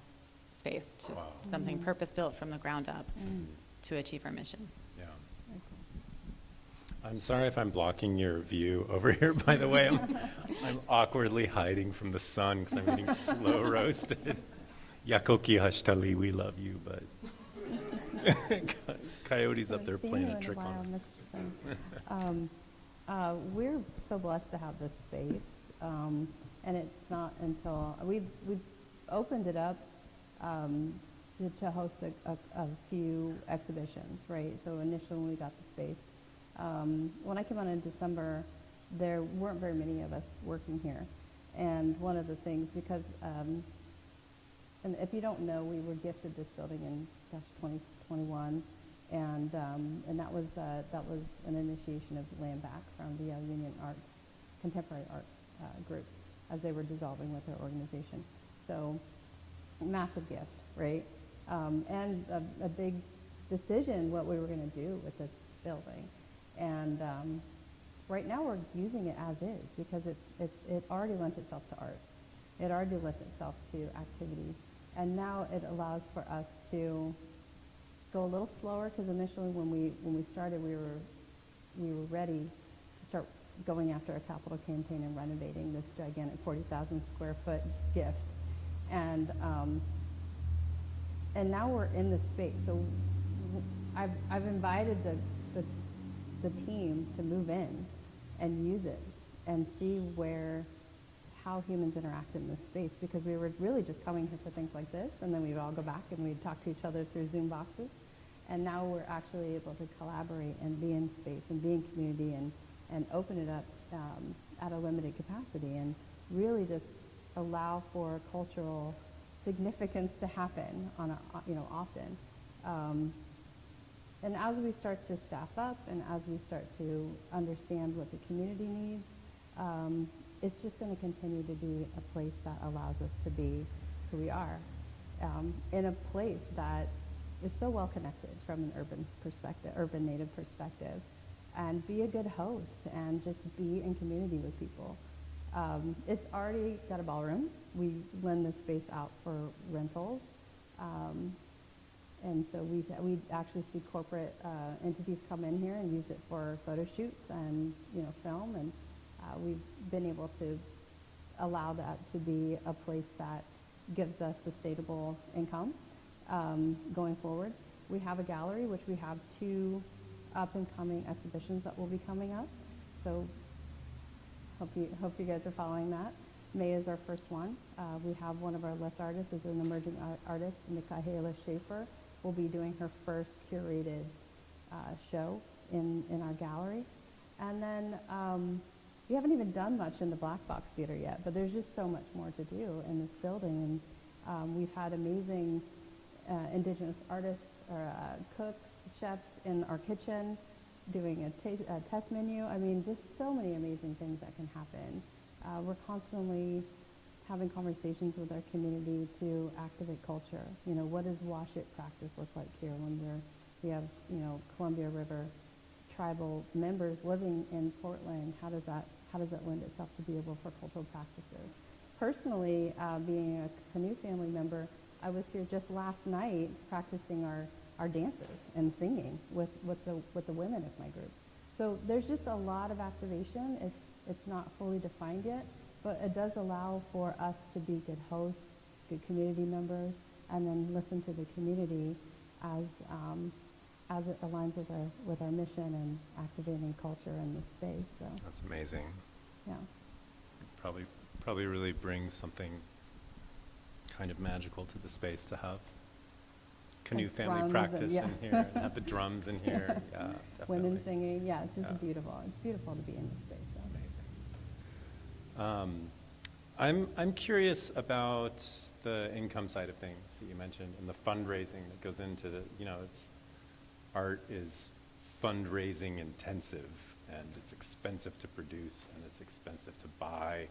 space, just something purpose-built from the ground up to achieve our mission. Yeah. I'm sorry if I'm blocking your view over here, by the way. I'm awkwardly hiding from the sun because I'm getting slow roasted. Yakoki Hashtali, we love you, but Coyote's up there playing a trick on us. We're so blessed to have this space, and it's not until we've opened it up to host a few exhibitions, right? So initially when we got the space, when I came on in December, there weren't very many of us working here. And one of the things, because, and if you don't know, we were gifted this building in 2021, and that was an initiation of land back from the Union Arts, Contemporary Arts group, as they were dissolving with their organization. So, massive gift, right? And a big decision what we were going to do with this building. And right now we're using it as is, because it already lent itself to art. It already lent itself to activity. And now it allows for us to go a little slower, because initially when we started, we were ready to start going after a capital campaign and renovating this gigantic 40,000 square foot gift. And now we're in this space. So I've invited the team to move in and use it and see how humans interact in this space, because we were really just coming here for things like this, and then we'd all go back and we'd talk to each other through Zoom boxes. And now we're actually able to collaborate and be in space and be in community and open it up at a limited capacity and really just allow for cultural significance to happen on a, often. And as we start to staff up and as we start to understand what the community needs, it's just going to continue to be a place that allows us to be who we are, in a place that is so well connected from an urban perspective, urban native perspective, and be a good host and just be in community with people. It's already got a ballroom. We lend this space out for rentals. And so we actually see corporate entities come in here and use it for photo shoots and film, and we've been able to allow that to be a place that gives us sustainable income going forward. We have a gallery, which we have 2 up-and-coming exhibitions that will be coming up. So hope you guys are following that. May is our first one. We have one of our lift artists is an emerging artist, Michaela Schaefer, will be doing her first curated show in our gallery. And then we haven't even done much in the Black Box Theater yet, but there's just so much more to do in this building. And we've had amazing indigenous artists, or cooks, chefs in our kitchen doing a test menu. I mean, just so many amazing things that can happen. We're constantly having conversations with our community to activate culture. What does wash it practice look like here when we have, Columbia River tribal members living in Portland? How does that lend itself to be able for cultural practices? Personally, being a canoe family member, I was here just last night practicing our dances and singing with the women of my group. So there's just a lot of activation. It's not fully defined yet, but it does allow for us to be good hosts, good community members, and then listen to the community as it aligns with our mission and activating culture in this space. So That's amazing. yeah. Probably really brings something kind of magical to the space to have canoe Like family drums practice and- in here and have the drums in here. Yeah, definitely. Women singing, yeah, it's just Yeah. beautiful. It's beautiful to be in this space. So. Amazing. I'm curious about the income side of things that you mentioned and the fundraising that goes into the, art is fundraising intensive, and it's expensive to produce and it's expensive to buy,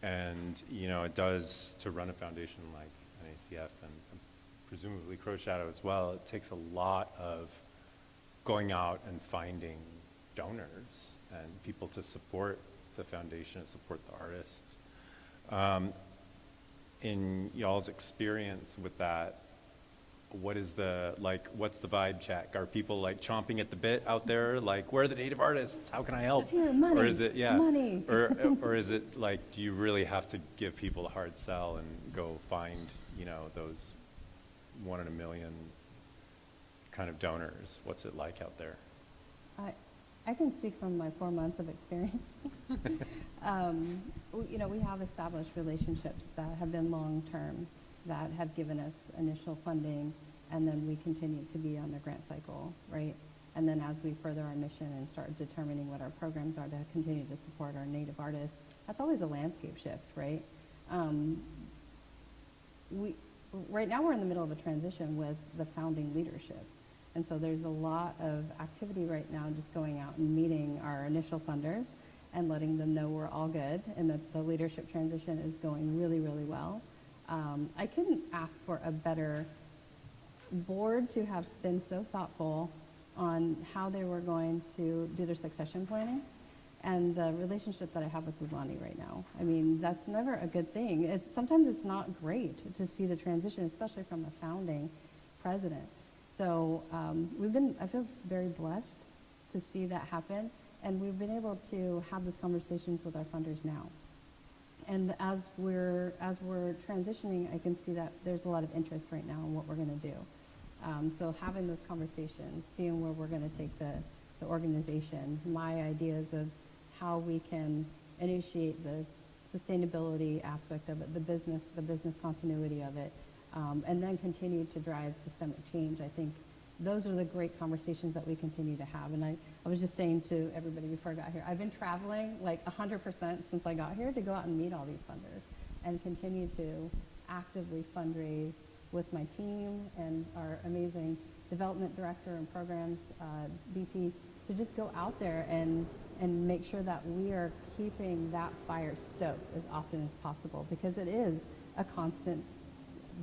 and it does to run a foundation like an ACF and presumably Crow Shadow as well. It takes a lot of going out and finding donors and people to support the foundation and support the artists. In y'all's experience with that, what's the vibe check? Are people chomping at the bit out there? Where are the Native artists? How can I help? Here, money, Or is it, money. or is it do you really have to give people a hard sell and go find, those 1 in a million kind of donors? What's it like out there? I can speak from my 4 months of experience. We have established relationships that have been long-term, that have given us initial funding, and then we continue to be on the grant cycle, right? And then as we further our mission and start determining what our programs are to continue to support our Native artists, that's always a landscape shift, right? Right now we're in the middle of a transition with the founding leadership. And so there's a lot of activity right now just going out and meeting our initial funders and letting them know we're all good and that the leadership transition is going really, really well. I couldn't ask for a better board to have been so thoughtful on how they were going to do their succession planning and the relationship that I have with Lulani right now. I mean, that's never a good thing. Sometimes it's not great to see the transition, especially from a founding president. So I feel very blessed to see that happen, and we've been able to have those conversations with our funders now. And as we're transitioning, I can see that there's a lot of interest right now in what we're going to do. So having those conversations, seeing where we're going to take the organization, my ideas of how we can initiate the sustainability aspect of it, the business continuity of it, and then continue to drive systemic change, I think those are the great conversations that we continue to have. And I was just saying to everybody before I got here, I've been traveling like 100% since I got here to go out and meet all these funders and continue to actively fundraise with my team and our amazing development director and programs, BP, to just go out there and make sure that we are keeping that fire stoked as often as possible, because it is a constant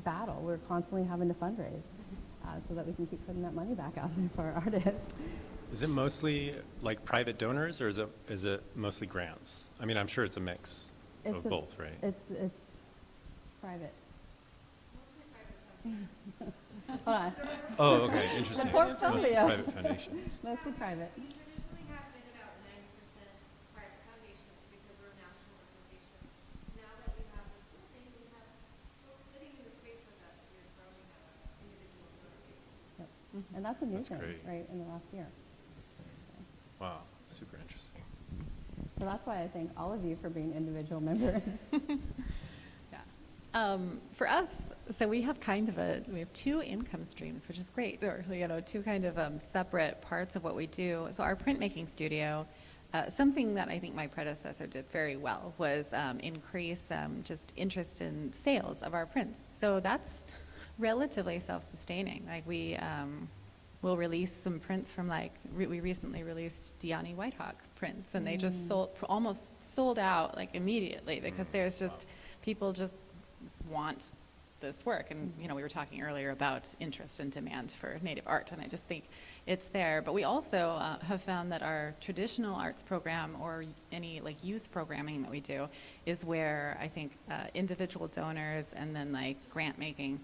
battle. We're constantly having to fundraise so that we can keep putting that money back out there for our artists. Is it mostly like private donors, or is it mostly grants? I mean, I'm sure it's a mix of both, right? It's private. Hold on. Oh, okay, interesting. The portfolio. Mostly private foundations. Mostly private. We traditionally have been about 90% private foundations because we're a national organization. Now that we have this building, we have folks sitting in the space with us. We're growing individual donor bases. Yep. And that's a new That's thing, great. right, in the last year. Wow, super interesting. So that's why I thank all of you for being individual members. For us, so we have we have two income streams, which is great, or, two kind of separate parts of what we do. So our printmaking studio, something that I think my predecessor did very well was increase just interest in sales of our prints. So that's relatively self-sustaining. Like we'll release some prints from we recently released Diani Whitehawk prints, and they just almost sold out like immediately, because there's just, people just want this work. And we were talking earlier about interest and demand for Native art, and I just think it's there. But we also have found that our traditional arts program, or any like youth programming that we do, is where I think individual donors and then like grant making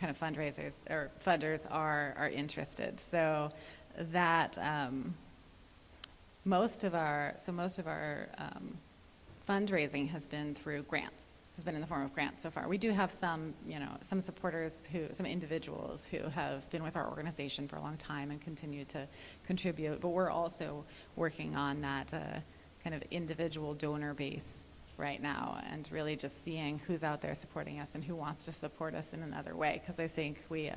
kind of fundraisers or funders are interested. So that most of our fundraising has been through grants, has been in the form of grants so far. We do have some supporters, some individuals who have been with our organization for a long time and continue to contribute, but we're also working on that kind of individual donor base right now, and really just seeing who's out there supporting us and who wants to support us in another way. Because I think we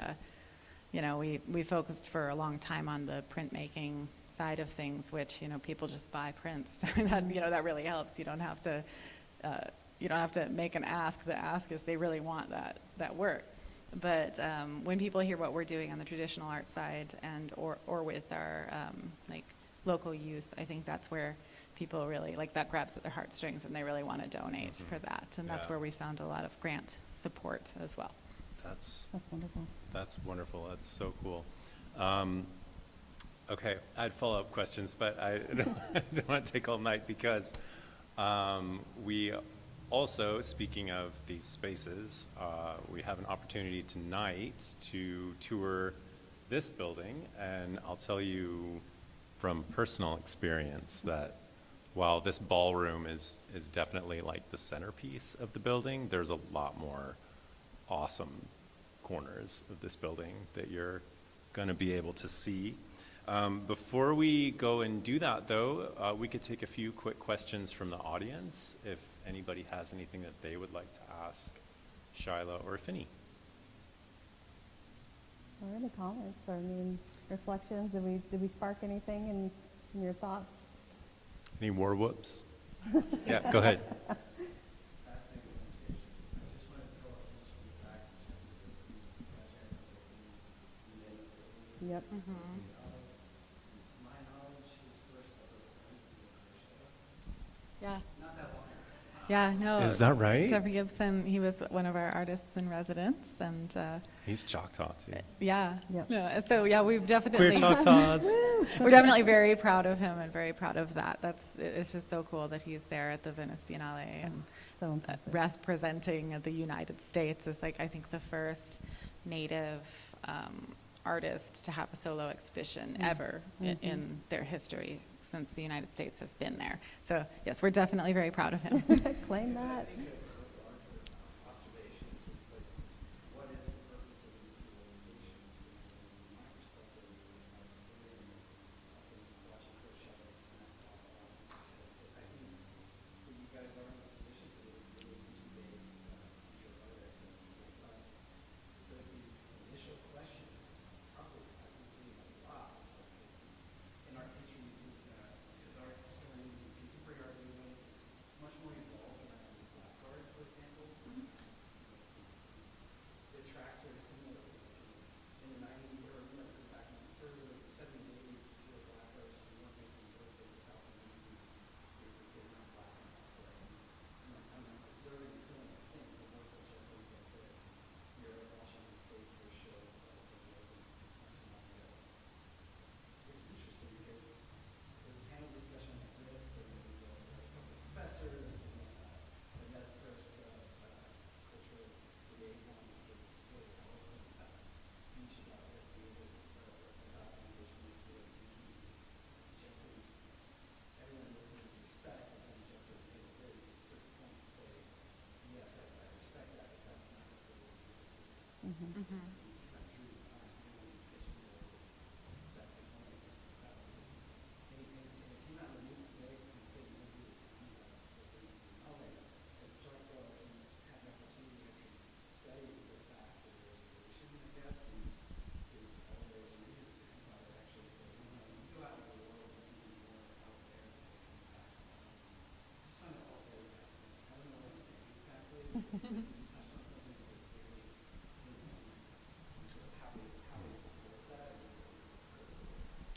focused for a long time on the printmaking side of things, which people just buy prints. that really helps. You don't have to make an ask. The ask is they really want that work. But when people hear what we're doing on the traditional art side and or with our like local youth, I think that's where people really, like, that grabs at their heartstrings, and they really want to donate for that. And that's where we found a lot of grant support as well. That's wonderful. That's wonderful. That's so cool. Okay, I had follow-up questions, but I don't want to take all night, because we also, speaking of these spaces, we have an opportunity tonight to tour this building, and I'll tell you from personal experience that while this ballroom is definitely like the centerpiece of the building, there's a lot more awesome corners of this building that you're going to be able to see. Before we go and do that, though, we could take a few quick questions from the audience if anybody has anything that they would like to ask Shyla or Phinney. Or any comments, or reflections? Did we spark anything in your thoughts? Any war whoops? Yeah, go ahead. Yep. Yeah. Yeah, no. Is that right? Jeffrey Gibson, he was one of our artists in residence, and He's Choctaw, too. yeah. Yep. No, so yeah, we've definitely Queer Choctaws. we're definitely very proud of him and very proud of that. It's just so cool that he's there at the Venice Biennale and So impressive. representing the United States as, like, I think the first Native artist to have a solo exhibition ever in their history since the United States has been there. So yes, we're definitely very proud of him. Claim that.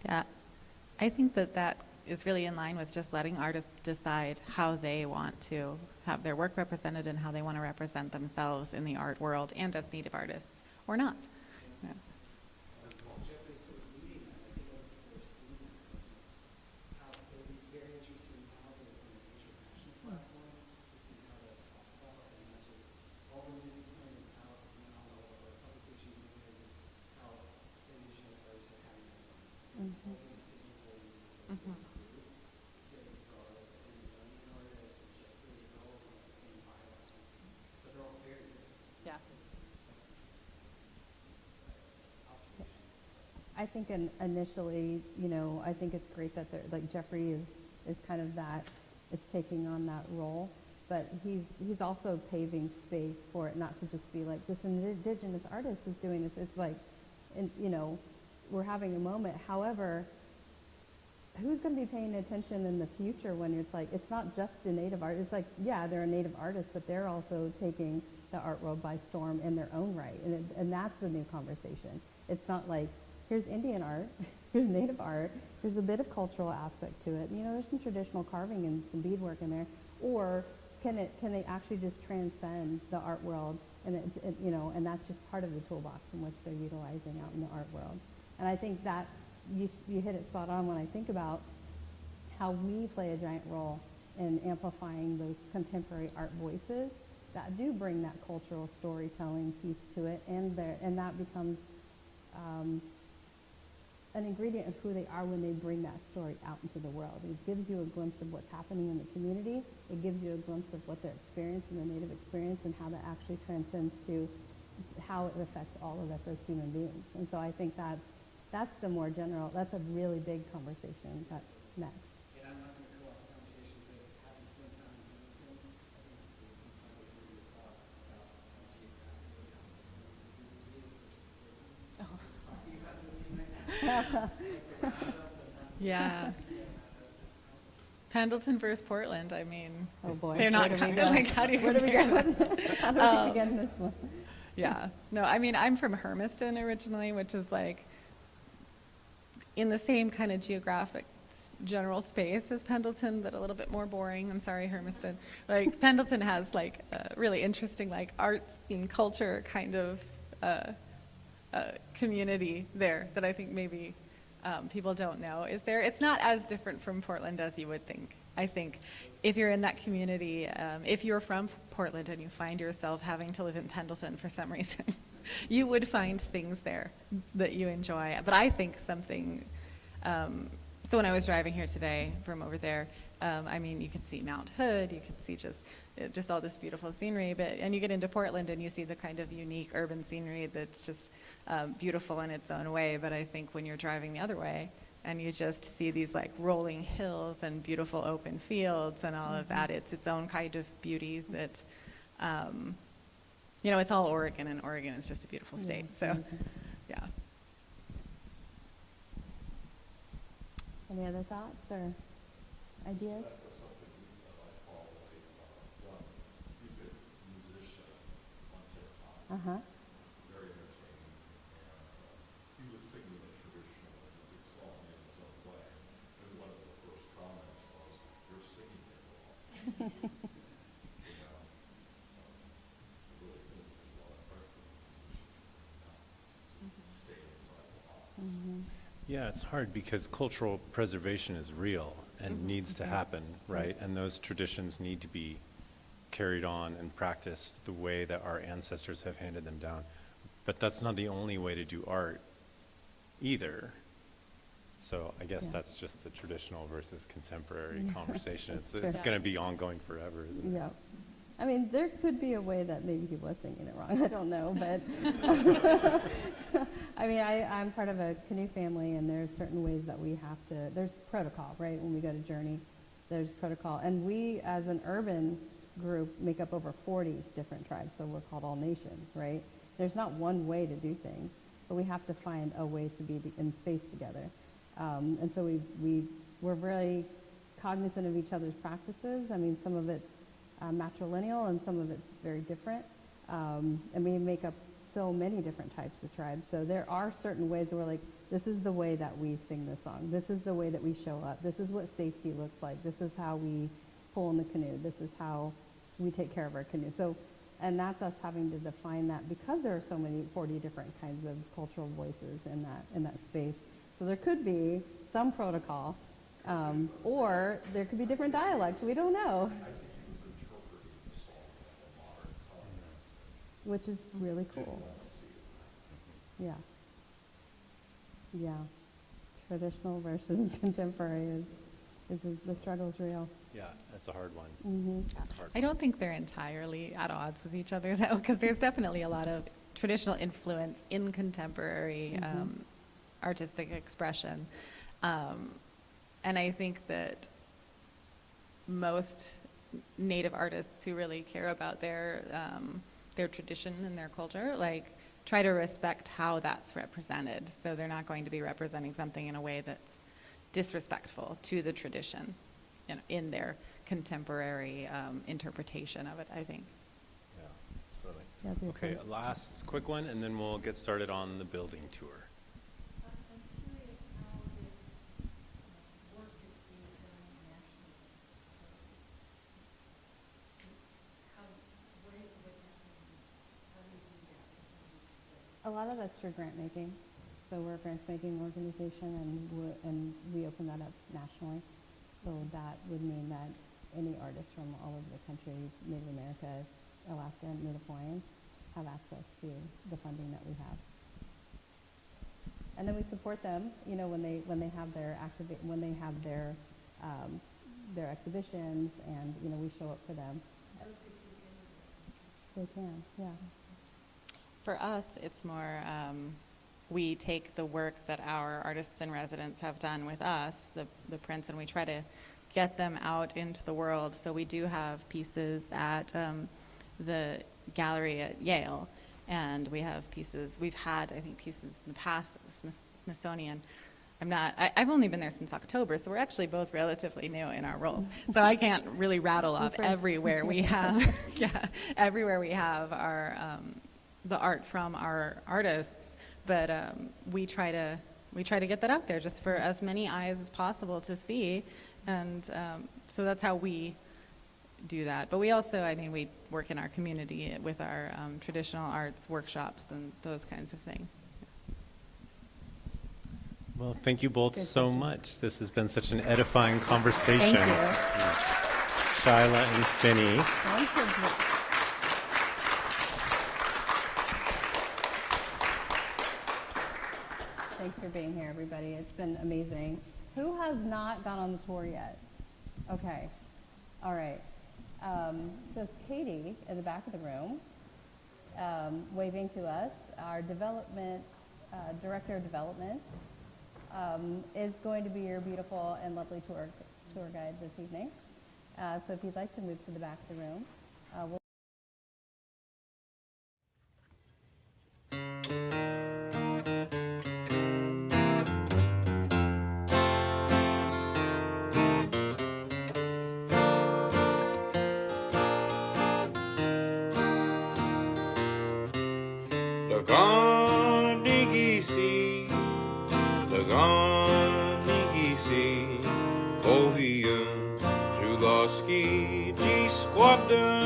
Yeah, I think that that is really in line with just letting artists decide how they want to have their work represented and how they want to represent themselves in the art world and as Native artists or not. Yeah. Yeah. I think initially, I think it's great that they're, like Jeffrey is kind of that, is taking on that role, but he's also paving space for it not to just be like, this indigenous artist is doing this. It's like, and we're having a moment. However, who's going to be paying attention in the future when it's like, it's not just the Native art. It's like, yeah, they're a Native artist, but they're also taking the art world by storm in their own right. And that's the new conversation. It's not like, here's Indian art, here's Native art, there's a bit of cultural aspect to it. There's some traditional carving and some beadwork in there. Or can they actually just transcend the art world? And and that's just part of the toolbox in which they're utilizing out in the art world. And I think that you hit it spot on when I think about how we play a giant role in amplifying those contemporary art voices that do bring that cultural storytelling piece to it, and that becomes an ingredient of who they are when they bring that story out into the world. It gives you a glimpse of what's happening in the community. It gives you a glimpse of what they're experiencing, the Native experience, and how that actually transcends to how it affects all of us as human beings. And so I think that's the more general, that's a really big conversation that's next. And I'm not going to go off the conversation, but having spent time in Hamilton, I think it's probably your thoughts about geographically how Yeah. Pendleton versus Portland, I mean, Oh boy. they're not Where do we kind of go? like, how do you Where do we compare go? them? How do we begin this one? Yeah, no, I mean, I'm from Hermiston originally, which is like in the same kind of geographic general space as Pendleton, but a little bit more boring. I'm sorry, Hermiston. Like Pendleton has like a really interesting like arts and culture kind of community there that I think maybe people don't know is there. It's not as different from Portland as you would think. I think if you're in that community, if you're from Portland and you find yourself having to live in Pendleton for some reason, you would find things there that you enjoy. But I think something, so when I was driving here today from over there, I mean, you can see Mount Hood, you can see just all this beautiful scenery, and you get into Portland and you see the kind of unique urban scenery that's just beautiful in its own way. But I think when you're driving the other way, and you just see these like rolling hills and beautiful open fields and all of that, it's its own kind of beauty that, it's all Oregon, and Oregon is just a beautiful state. So, yeah. Any other thoughts or ideas? Uh-huh. Very entertaining, and he was singing it traditional in a big song in his own way. And one of the first comments was, "You're singing it wrong." So I really think there's a lot of pressure on musicians to stay inside the box. Yeah, it's hard because cultural preservation is real and needs to happen, right? And those traditions need to be carried on and practiced the way that our ancestors have handed them down. But that's not the only way to do art either. So I guess that's just the traditional versus contemporary conversation. It's going to be ongoing forever, isn't it? Yeah. I mean, there could be a way that maybe he was singing it wrong. I don't know, but I mean, I'm part of a canoe family, and there's certain ways that we have to. There's protocol, right? When we go to Journey, there's protocol, and we, as an urban group, make up over 40 different tribes. So we're called All Nations, right? There's not one way to do things, but we have to find a way to be in space together. And so we're very cognizant of each other's practices. I mean, some of it's matrilineal and some of it's very different. And we make up so many different types of tribes. So there are certain ways where we're like, this is the way that we sing this song. This is the way that we show up. This is what safety looks like. This is how we pull in the canoe. This is how we take care of our canoe. So, and that's us having to define that because there are so many 40 different kinds of cultural voices in that space. So there could be some protocol, or there could be different dialects. We don't know. I think he was interpreting the song in a modern context. Which is really Didn't cool. want to see it. Yeah. Yeah. Traditional versus contemporary the struggle is real. Yeah, that's a hard one. Mm-hmm. That's a hard I don't think they're entirely at odds with each other, though, because there's definitely a lot of traditional influence in contemporary artistic expression. And I think that most Native artists who really care about their tradition and their culture, like, try to respect how that's represented. So they're not going to be representing something in a way that's disrespectful to the tradition in their contemporary interpretation of it, I think. Yeah, totally. That's a good Okay, point. a last quick one, and then we'll get started on the building tour. I'm curious how this work is being done nationally. What is happening? How do you do that? A lot of that's through grant making. So we're a grant making organization, and we open that up nationally. So that would mean that any artists from all over the country, Native America, Alaska, and Native Hawaiians, have access to the funding that we have. And then we support them, you know, when they have their their exhibitions, and you know, we show up for them. They can, yeah. For us, it's more, we take the work that our artists in residence have done with us, the prints, and we try to get them out into the world. So we do have pieces at the gallery at Yale, and we have pieces, we've had, I think, pieces in the past at the Smithsonian. I've only been there since October, so we're actually both relatively new in our roles. So I can't really rattle off everywhere we have, everywhere we have our, the art from our artists, but we try to get that out there just for as many eyes as possible to see, and so that's how we do that. But we also, I mean, we work in our community with our traditional arts workshops and those kinds of things. Well, thank you both so much. This has been such an edifying conversation. Thank you. Shyla and Phinney. Thank you. Thanks for being here, everybody. It's been amazing. Who has not gone on the tour yet? Okay. All right. So Katie, in the back of the room, waving to us, our development, director of development, is going to be your beautiful and lovely tour guide this evening. So if you'd like to move to the back of the room, we'll Daganigisi, Daganigisi, Bohiyun, Julaski, G Squadron.